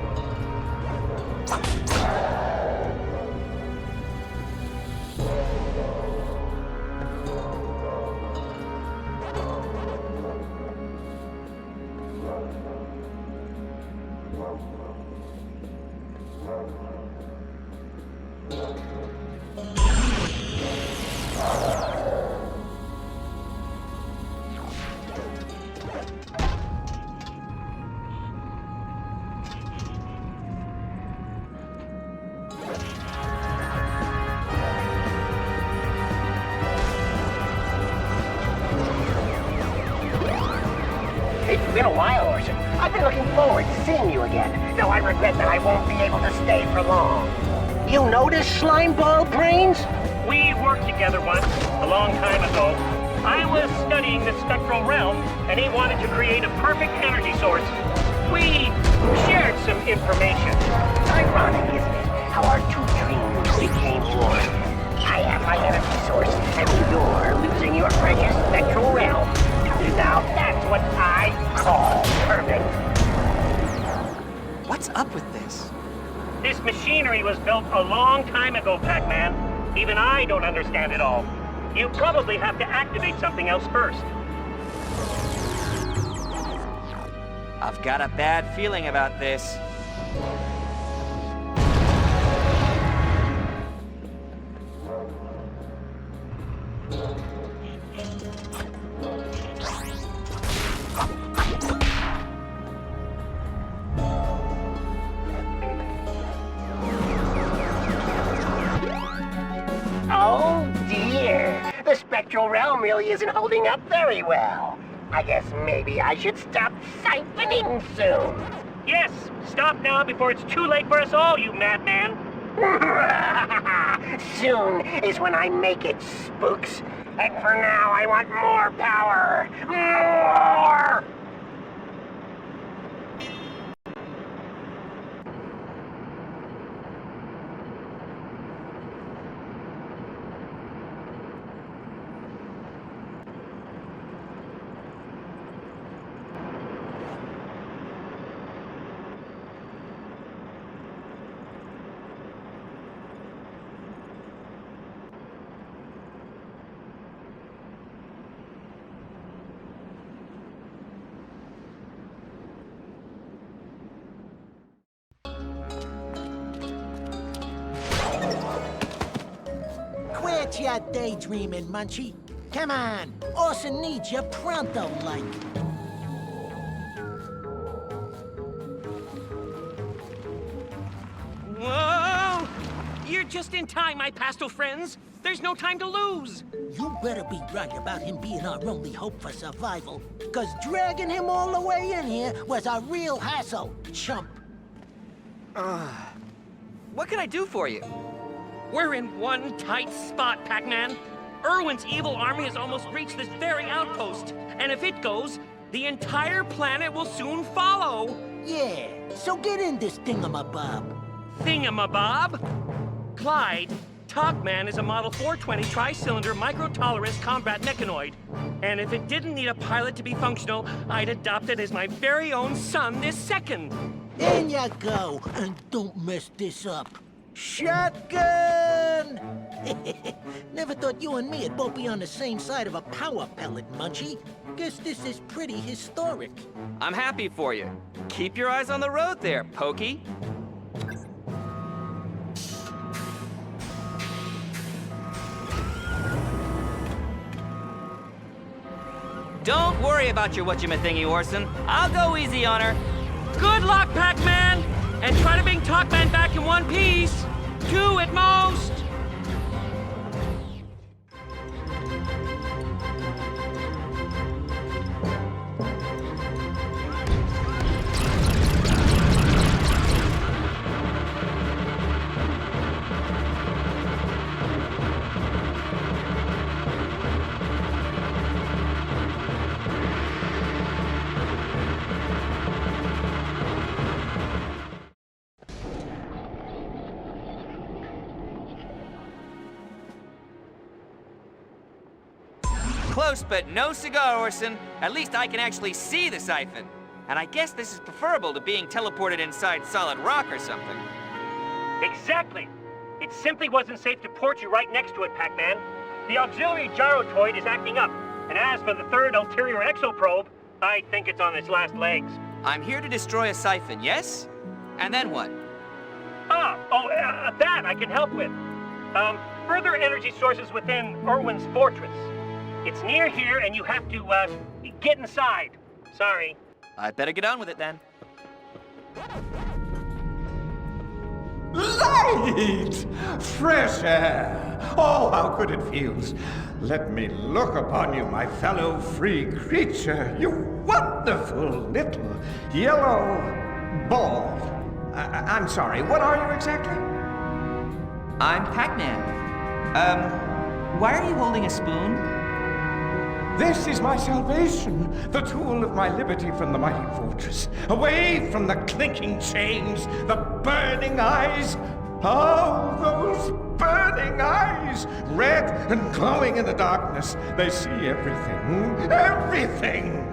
It's been a while, Orson. I've been looking forward to seeing you again, though I regret that I won't be able to stay for long. You notice, Slimeball Brains? We worked together once, a long time ago. I was studying the Spectral Realm, and he wanted to create a perfect energy source. We shared some information. Ironic, isn't it, how our two dreams became one? I have my energy source, and you're losing your precious Spectral Realm. Now that's what I call perfect. What's up with this? This machinery was built a long time ago, Pac-Man. Even I don't understand it all. You probably have to activate something else first. I've got a bad feeling about this. Oh dear, the Spectral Realm really isn't holding up very well. I guess maybe I should stop siphoning soon. Yes, stop now before it's too late for us all, you madman. Soon is when I make it, spooks. And for now, I want more power. More! Quit your daydreaming, Munchie. Come on, Orson needs you pronto-like. Whoa! You're just in time, my pastel friends. There's no time to lose. You better be right about him being our only hope for survival, because dragging him all the way in here was a real hassle, chump. What can I do for you? We're in one tight spot, Pac-Man. Erwin's evil army has almost reached this very outpost. And if it goes, the entire planet will soon follow. Yeah, so get in this thingamabob. Thingamabob? Clyde, Talkman is a Model 420 tri-cylinder micro-tolerance combat mechanoid. And if it didn't need a pilot to be functional, I'd adopt it as my very own son this second. In you go, and don't mess this up. Shotgun! Never thought you and me would both be on the same side of a power pellet, Munchie. Guess this is pretty historic. I'm happy for you. Keep your eyes on the road there, Pokey. Don't worry about your whatchamathingy, Orson. I'll go easy on her. Good luck, Pac-Man! And try to bring Talkman back in one piece. 2 at most. Close, but no cigar, Orson. At least I can actually see the siphon. And I guess this is preferable to being teleported inside solid rock or something. Exactly. It simply wasn't safe to port you right next to it, Pac-Man. The auxiliary gyrotoid is acting up. And as for the third ulterior exoprobe, I think it's on its last legs. I'm here to destroy a siphon, yes? And then what? That I can help with. Further energy sources within Erwin's fortress. It's near here, and you have to, get inside. Sorry. I'd better get on with it then. Light! Fresh air! Oh, how good it feels. Let me look upon you, my fellow free creature. You wonderful little yellow ball. I'm sorry, what are you exactly? I'm Pac-Man. Why are you holding a spoon? This is my salvation, the tool of my liberty from the mighty fortress. Away from the clinking chains, the burning eyes. Oh, those burning eyes! Red and glowing in the darkness. They see everything. Everything!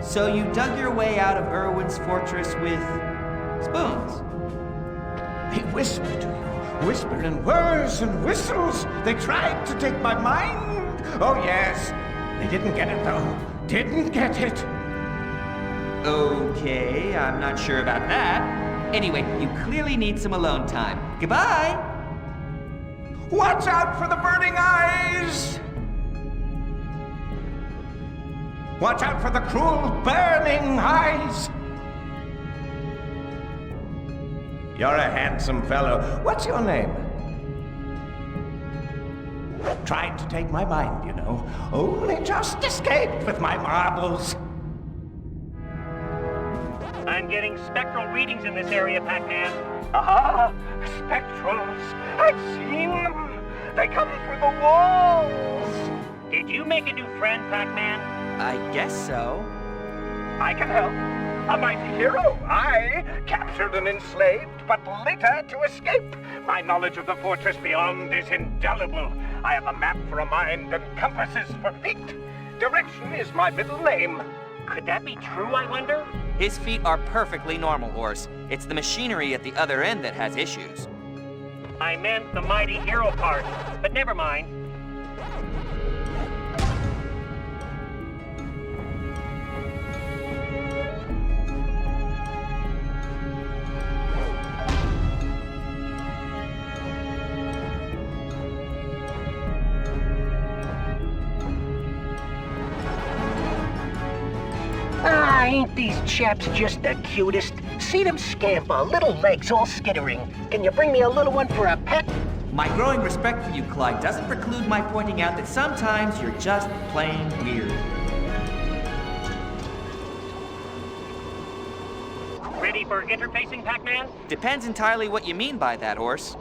So you dug your way out of Erwin's fortress with spoons? They whisper to you. Whisper in whirs and whistles. They tried to take my mind. Oh, yes. They didn't get it, though. Didn't get it. Okay, I'm not sure about that. Anyway, you clearly need some alone time. Goodbye! Watch out for the burning eyes! Watch out for the cruel burning eyes! You're a handsome fellow. What's your name? Tried to take my mind, you know. Only just escaped with my marbles. I'm getting spectral readings in this area, Pac-Man. Ah, spectrals. I've seen them. They come through the walls. Did you make a new friend, Pac-Man? I guess so. I can help. A mighty hero. I captured and enslaved, but later to escape. My knowledge of the fortress beyond is indelible. I have a map for a mind and compasses for feet. Direction is my middle name. Could that be true, I wonder? His feet are perfectly normal, Horse. It's the machinery at the other end that has issues. I meant the mighty hero part, but never mind. Ain't these chaps just the cutest? See them scamper, little legs all skittering. Can you bring me a little one for a pet? My growing respect for you, Clyde, doesn't preclude my pointing out that sometimes you're just plain weird. Ready for interfacing, Pac-Man? Depends entirely what you mean by that, Horse.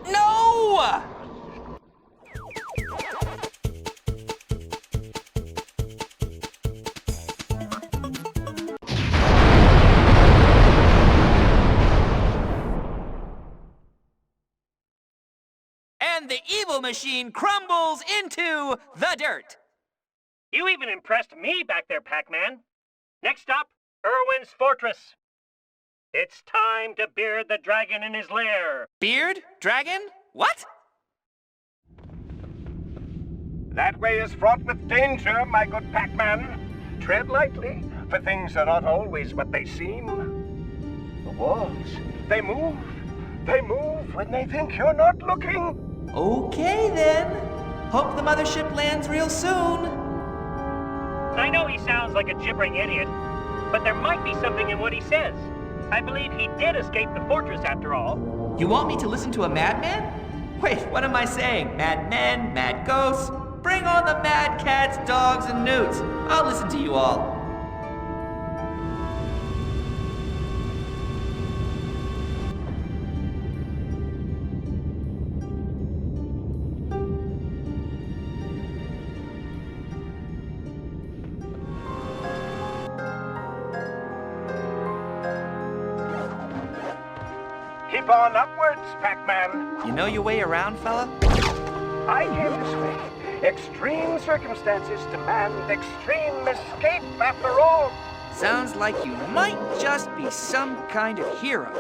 No! And the evil machine crumbles into the dirt. You even impressed me back there, Pac-Man. Next up, Erwin's fortress. It's time to beard the dragon in his lair. Beard? Dragon? What? That way is fraught with danger, my good Pac-Man. Tread lightly, for things are not always what they seem. The walls, they move. They move when they think you're not looking. Okay, then. Hope the mothership lands real soon. I know he sounds like a gibbering idiot, but there might be something in what he says. I believe he did escape the fortress after all. You want me to listen to a madman? Wait, what am I saying? Mad men, mad ghosts? Bring on the mad cats, dogs, and newts. I'll listen to you all. Keep on upwards, Pac-Man. You know your way around, fella? I came this way. Extreme circumstances demand extreme escape after all. Sounds like you might just be some kind of hero.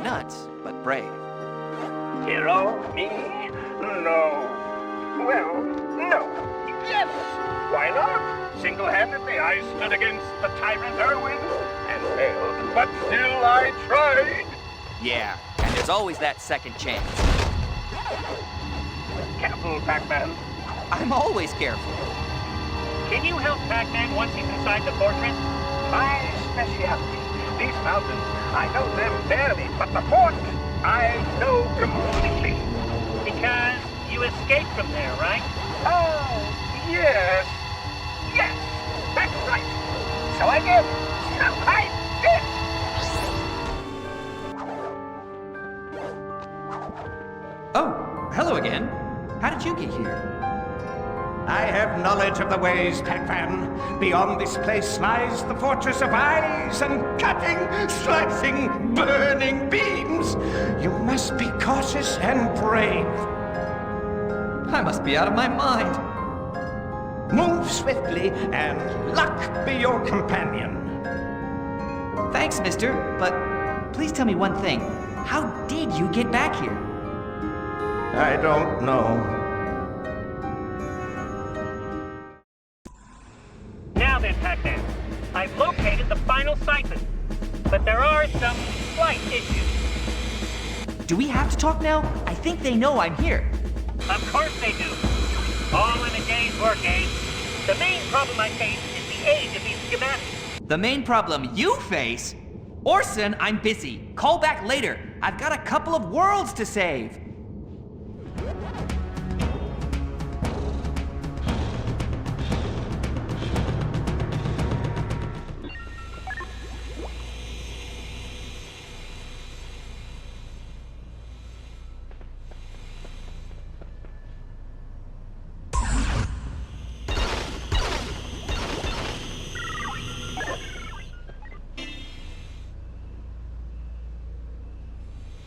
Nuts, but brave. Hero? Me? No. Well, no. Yes! Why not? Single-handedly, I stood against the tyrant Erwin and failed, but still I tried. Yeah, and there's always that second chance. Careful, Pac-Man. I'm always careful. Can you help Pac-Man once he's inside the fortress? My specialty. These mountains, I know them barely, but the fort, I know completely. Because you escaped from there, right? Oh, yes. Yes, that's right. So I did. So I did. Oh, hello again. How did you get here? I have knowledge of the ways, Pac-Man. Beyond this place lies the fortress of eyes and cutting, slicing, burning beams. You must be cautious and brave. I must be out of my mind. Move swiftly, and luck be your companion. Thanks, mister, but please tell me one thing. How did you get back here? I don't know. Now then, Pac-Man, I've located the final siphon, but there are some slight issues. Do we have to talk now? I think they know I'm here. Of course they do. All in a day's work, eh? The main problem I face is the age of these schematics. The main problem you face? Orson, I'm busy. Call back later. I've got a couple of worlds to save.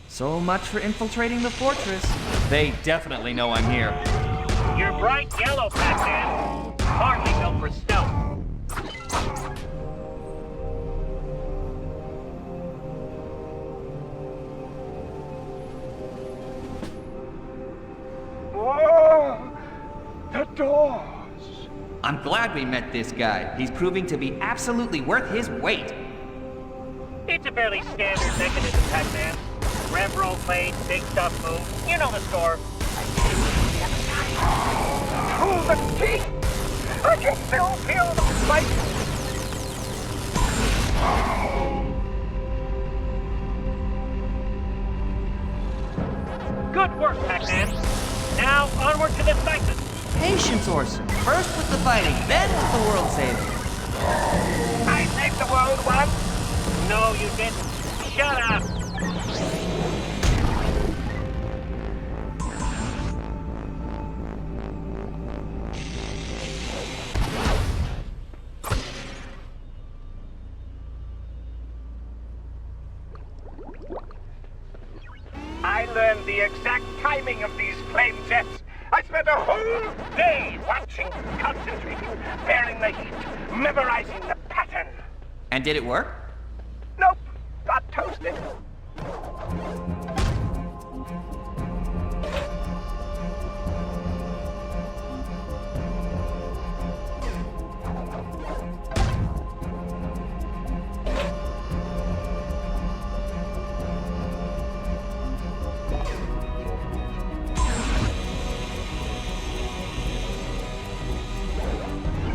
So much for infiltrating the fortress. They definitely know I'm here. You're bright yellow, Pac-Man. Hardly built for stealth. Whoa! The doors! I'm glad we met this guy. He's proving to be absolutely worth his weight. It's a fairly standard mechanism, Pac-Man. Rev roll plates, big stuff moves. You know the score. Through the teeth! I can still feel the fight! Good work, Pac-Man. Now, onward to the siphon. Patience, Orson. First with the fighting, then with the world saving. I saved the world once! No, you didn't. Shut up. I learned the exact timing of these flame jets. I spent a whole day watching, concentrating, bearing the heat, memorizing the pattern. And did it work? Nope, got toasted.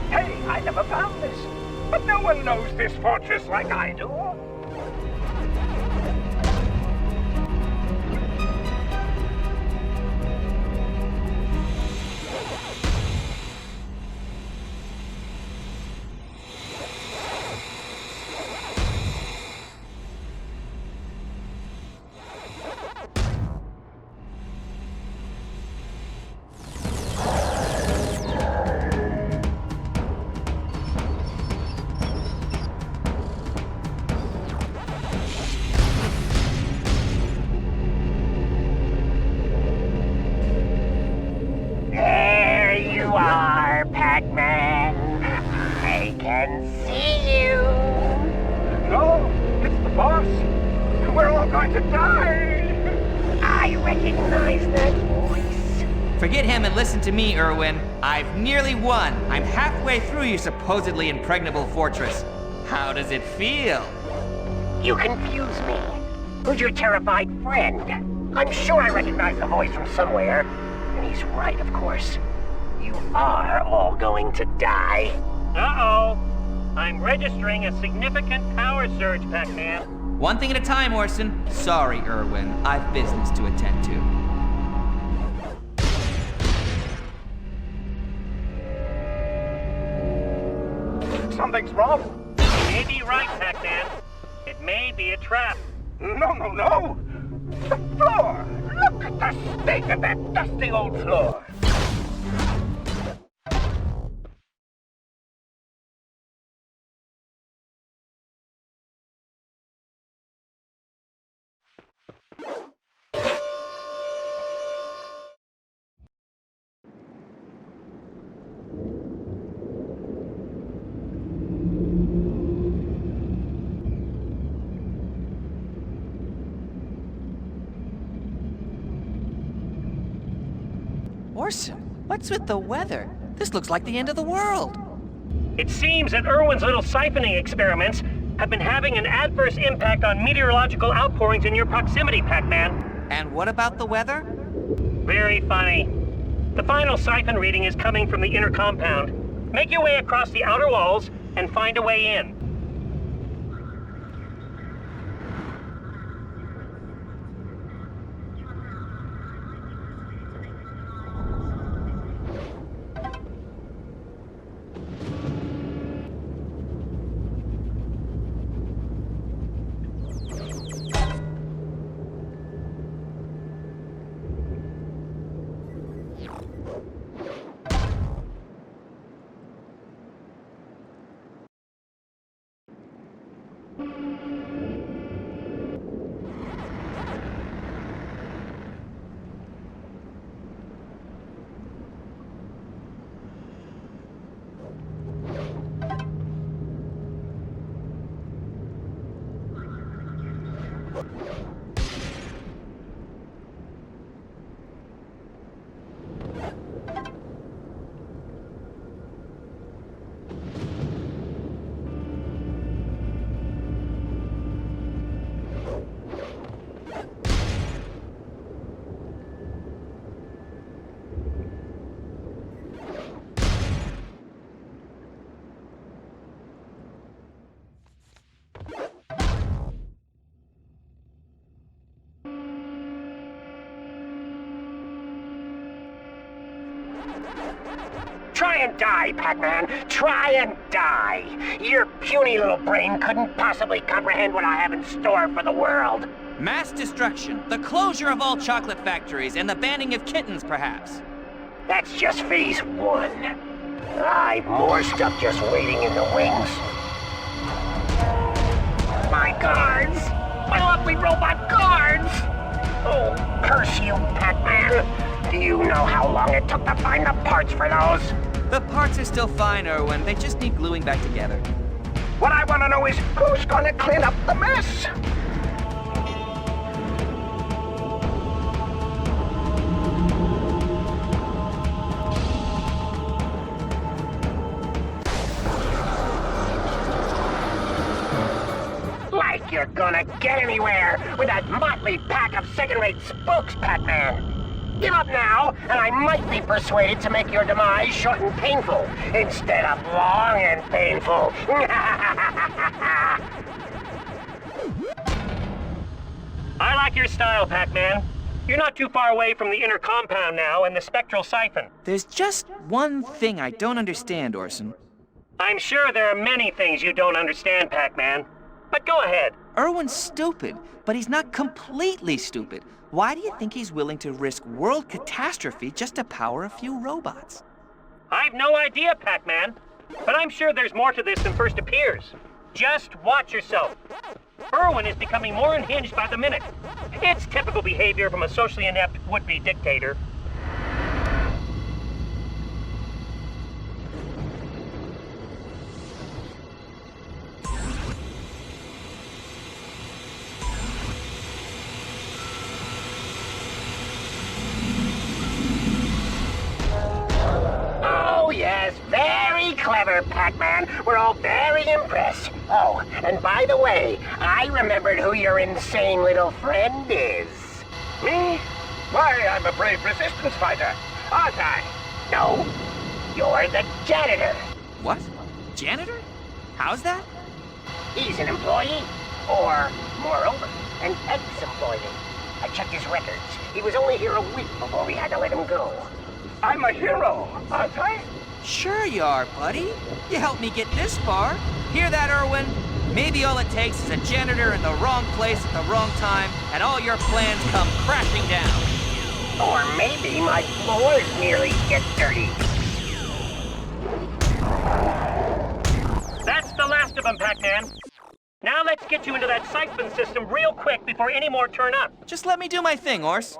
Hey, I never found this. But no one knows this fortress like I do. There you are, Pac-Man. I can see you. No, it's the boss. We're all going to die. I recognize that voice. Forget him and listen to me, Erwin. I've nearly won. I'm halfway through your supposedly impregnable fortress. How does it feel? You confuse me. Who's your terrified friend? I'm sure I recognize the voice from somewhere. And he's right, of course. You are all going to die. Uh-oh. I'm registering a significant power surge, Pac-Man. One thing at a time, Orson. Sorry, Erwin. I've business to attend to. Something's wrong. You may be right, Pac-Man. It may be a trap. No, no, no! The floor! Look at the state of that dusty old floor! Orson, what's with the weather? This looks like the end of the world. It seems that Erwin's little siphoning experiments have been having an adverse impact on meteorological outpourings in your proximity, Pac-Man. And what about the weather? Very funny. The final siphon reading is coming from the inner compound. Make your way across the outer walls and find a way in. Try and die, Pac-Man. Try and die. Your puny little brain couldn't possibly comprehend what I have in store for the world. Mass destruction, the closure of all chocolate factories, and the banning of kittens, perhaps. That's just phase one. I've more stuff just waiting in the wings. My guards! My lovely robot guards! Oh, curse you, Pac-Man. Do you know how long it took to find the parts for those? The parts are still fine, Erwin. They just need gluing back together. What I want to know is who's gonna clean up the mess? Like you're gonna get anywhere with that motley pack of second-rate spooks, Pac-Man. Give up now, and I might be persuaded to make your demise short and painful, instead of long and painful. I like your style, Pac-Man. You're not too far away from the inner compound now and the spectral siphon. There's just one thing I don't understand, Orson. I'm sure there are many things you don't understand, Pac-Man. But go ahead. Erwin's stupid, but he's not completely stupid. Why do you think he's willing to risk world catastrophe just to power a few robots? I've no idea, Pac-Man. But I'm sure there's more to this than first appears. Just watch yourself. Erwin is becoming more unhinged by the minute. It's typical behavior from a socially inept would-be dictator. clever, Pac-Man. We're all very impressed. Oh, and by the way, I remembered who your insane little friend is. Me? Why, I'm a brave resistance fighter, aren't I? No, you're the janitor. What? Janitor? How's that? He's an employee, or, moreover, an ex-employee. I checked his records. He was only here a week before we had to let him go. I'm a hero, aren't I? Sure you are, buddy. You helped me get this far. Hear that, Erwin? Maybe all it takes is a janitor in the wrong place at the wrong time, and all your plans come crashing down. Or maybe my floors nearly get dirty. That's the last of them, Pac-Man. Now let's get you into that siphon system real quick before any more turn up. Just let me do my thing, Ors.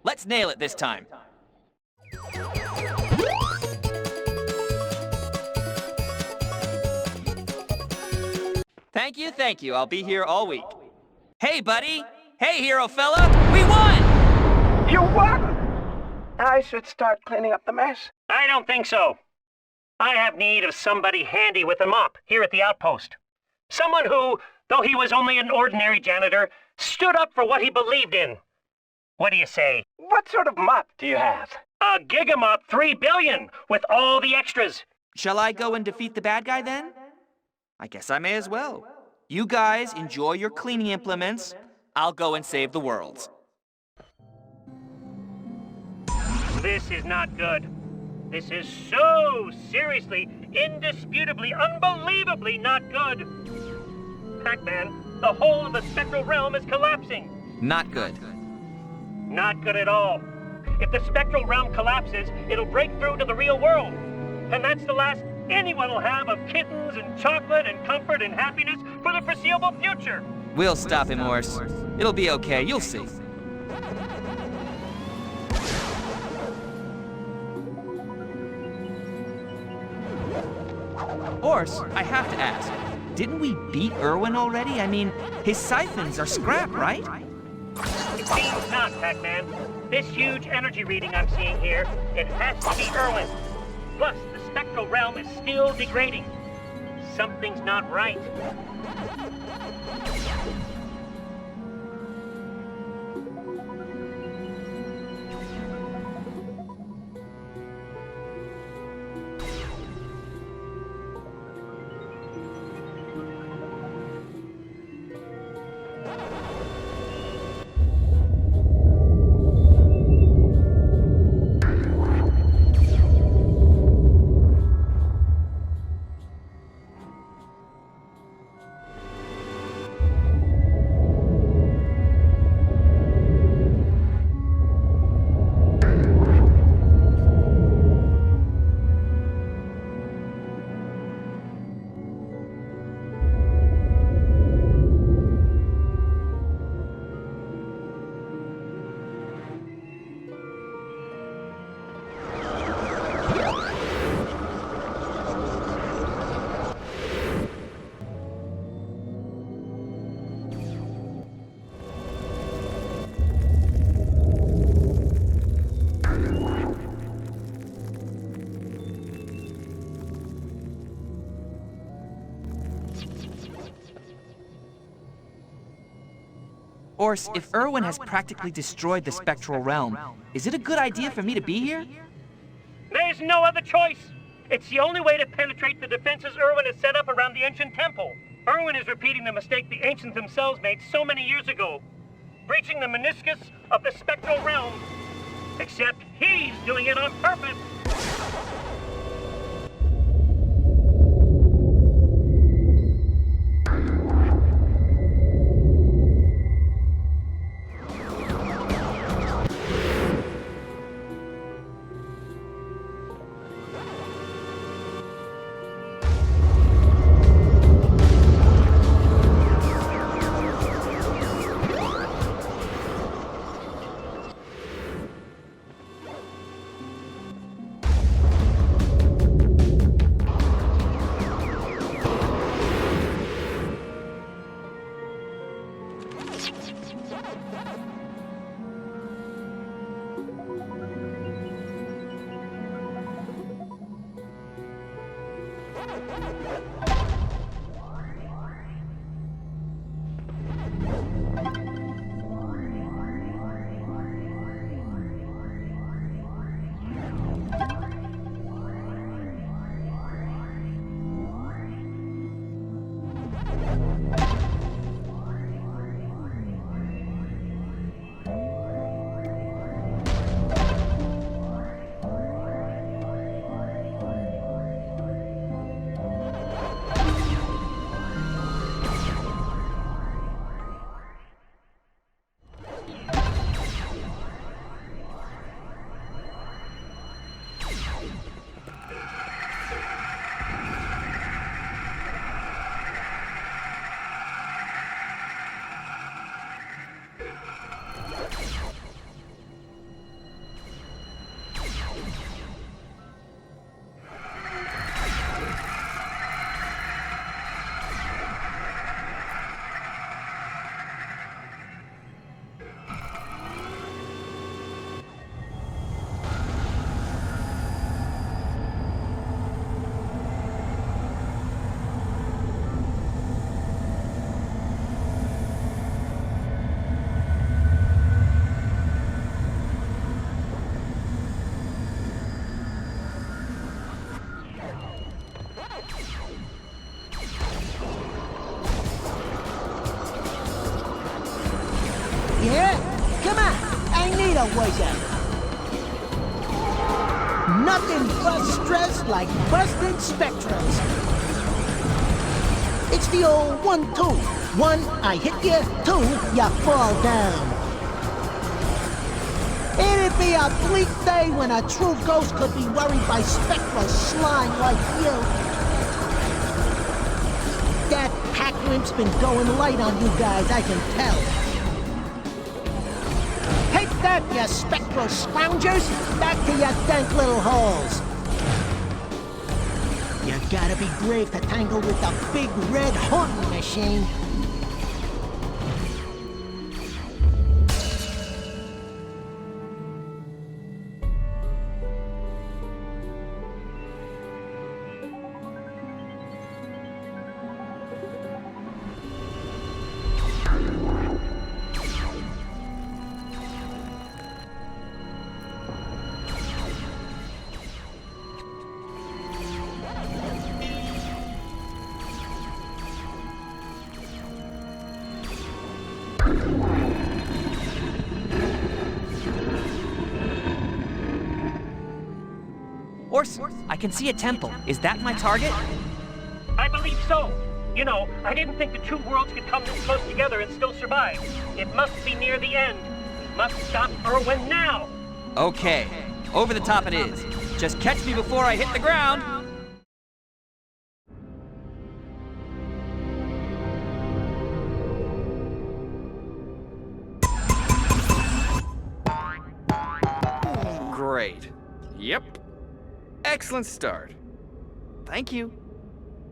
Let's nail it this time. Thank you. I'll be here all week. Hey, buddy. Hey, hero fella. We won! You won! I should start cleaning up the mess. I don't think so. I have need of somebody handy with a mop here at the outpost. Someone who, though he was only an ordinary janitor, stood up for what he believed in. What do you say? What sort of mop do you have? A Gigamop 3 billion with all the extras. Shall I go and defeat the bad guy then? I guess I may as well. You guys enjoy your cleaning implements. I'll go and save the world. This is not good. This is so seriously, indisputably, unbelievably not good. Pac-Man, the whole of the Spectral Realm is collapsing. Not good. Not good at all. If the Spectral Realm collapses, it'll break through to the real world. And that's the last anyone will have of kittens and chocolate and comfort and happiness for the foreseeable future. We'll stop him, Ors. It'll be okay, you'll see. Ors, I have to ask, didn't we beat Erwin already? I mean, his siphons are scrap, right? It seems not, Pac-Man. This huge energy reading I'm seeing here, it has to be Erwin. Plus, the Spectral Realm is still degrading. Something's not right. Ors, if Erwin has practically destroyed the Spectral Realm, is it a good idea for me to be here? There's no other choice. It's the only way to penetrate the defenses Erwin has set up around the ancient temple. Erwin is repeating the mistake the ancients themselves made so many years ago, breaching the meniscus of the Spectral Realm. Except he's doing it on purpose. Yeah? Come on, I need a workout. Nothing but stress like busting Spectrals. It's the old 1-2. 1, I hit you. 2, you fall down. It'd be a bleak day when a true ghost could be worried by spectral slime like you. That Pac-Man's been going light on you guys, I can tell. Take that, you spectral scroungers! Back to your dank little holes! You gotta be brave to tangle with the big red haunting machine. Orson, I can see a temple. Is that my target? I believe so. You know, I didn't think the two worlds could come this close together and still survive. It must be near the end. We must stop Erwin now. Okay, over the top it is. Just catch me before I hit the ground. Great. Yep. Excellent start. Thank you.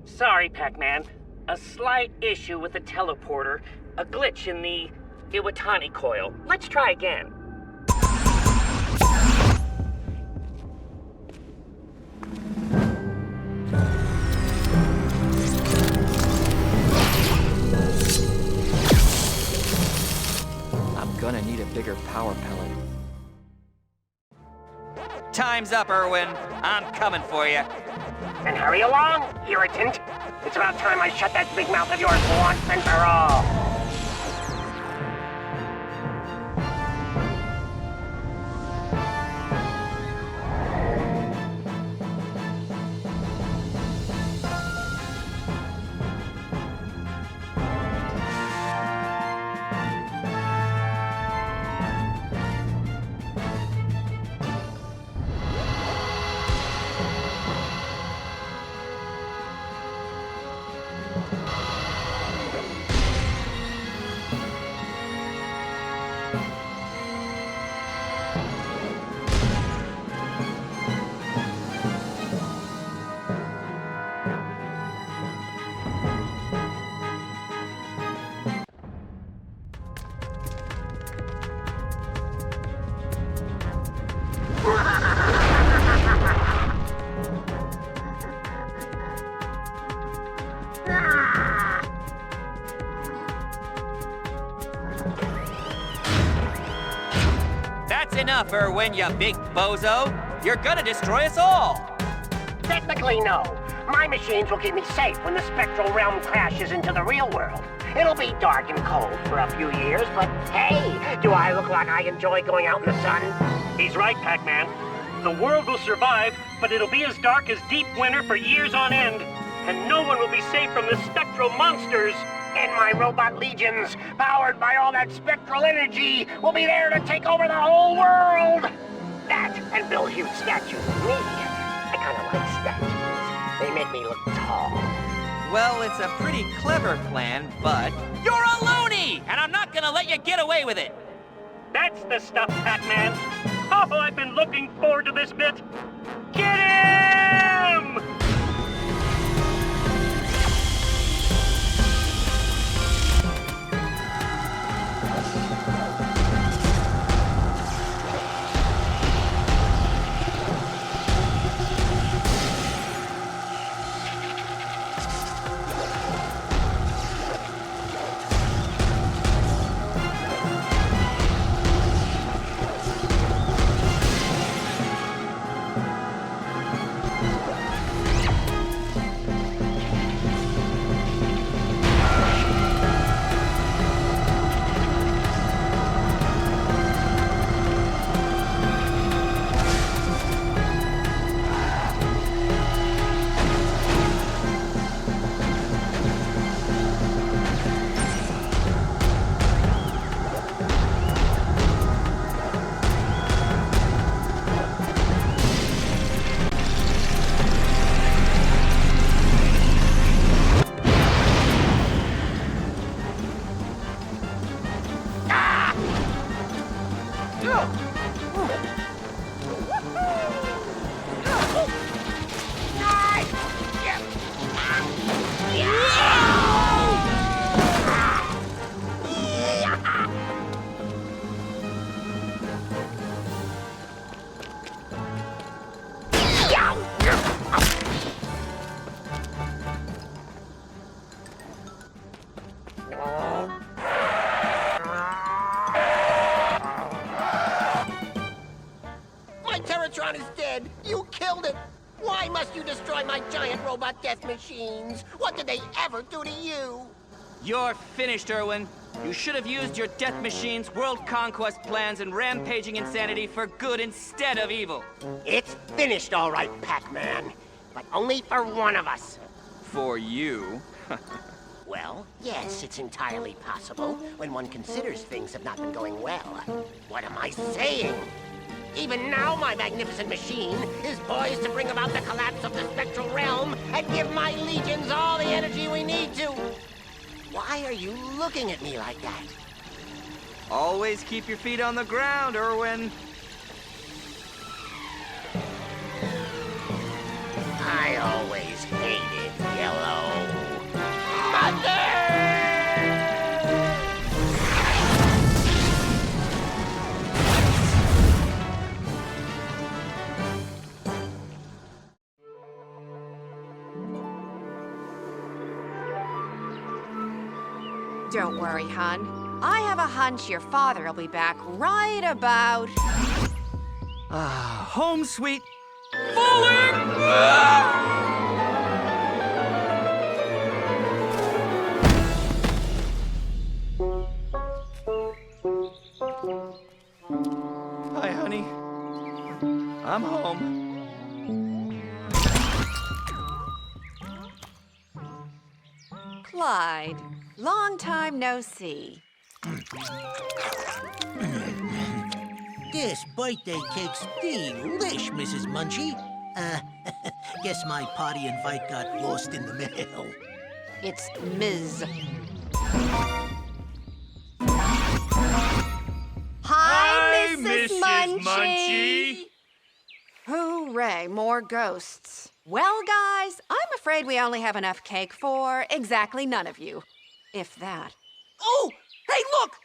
Sorry, Pac-Man. A slight issue with the teleporter. A glitch in the Iwatani coil. Let's try again. I'm gonna need a bigger power pellet. Time's up, Erwin. I'm coming for you. And hurry along, irritant. It's about time I shut that big mouth of yours once and for all. enough, Erwin, you big bozo. You're gonna destroy us all. Technically, no. My machines will keep me safe when the Spectral Realm crashes into the real world. It'll be dark and cold for a few years, but hey, do I look like I enjoy going out in the sun? He's right, Pac-Man. The world will survive, but it'll be as dark as deep winter for years on end. And no one will be safe from the spectral monsters. And my robot legions, powered by all that spectral energy, will be there to take over the whole world. That and build huge statues of me. I kind of like statues. They make me look tall. Well, it's a pretty clever plan, but you're a loony, and I'm not gonna let you get away with it. That's the stuff, Pac-Man. Oh, I've been looking forward to this bit. Get him! Is dead. You killed it. Why must you destroy my giant robot death machines? What did they ever do to you? You're finished, Erwin. You should have used your death machines, world conquest plans, and rampaging insanity for good instead of evil. It's finished, all right, Pac-Man. But only for one of us. For you? Well, yes, it's entirely possible when one considers things have not been going well. What am I saying? Even now, my magnificent machine is poised to bring about the collapse of the Spectral Realm and give my legions all the energy we need to. Why are you looking at me like that? Always keep your feet on the ground, Erwin. I always hated yellow. Mother! Don't worry, hon. I have a hunch your father will be back right about... Home sweet... falling! Hi, honey. I'm home. Clyde, long time no see. This birthday cake's delish, Mrs. Munchie. Guess my party invite got lost in the mail. It's Ms. Hi, Mrs. Munchie. Hooray, more ghosts. Well, guys, I'm afraid we only have enough cake for exactly none of you. If that. Oh! Hey, look!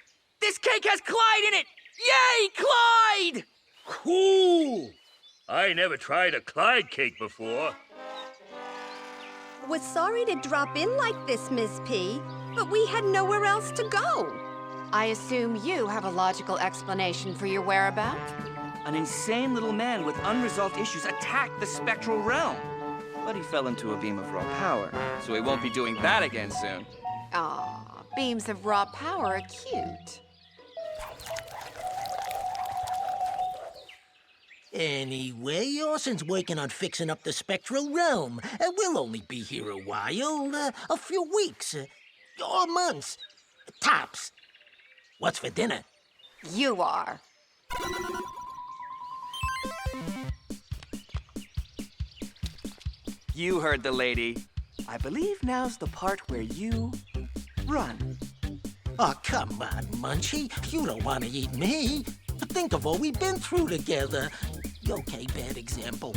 This cake has Clyde in it! Yay, Clyde! Cool! I never tried a Clyde cake before. Was sorry to drop in like this, Miss P, but we had nowhere else to go. I assume you have a logical explanation for your whereabouts? An insane little man with unresolved issues attacked the Spectral Realm. But he fell into a beam of raw power, so he won't be doing that again soon. Aw, beams of raw power are cute. Anyway, Orson's working on fixing up the Spectral Realm, and we'll only be here a while, a few weeks, or months, tops. What's for dinner? You are. You heard the lady. I believe now's the part where you run. Oh, come on, Munchie. You don't want to eat me. Think of all we've been through together. Okay, bad example.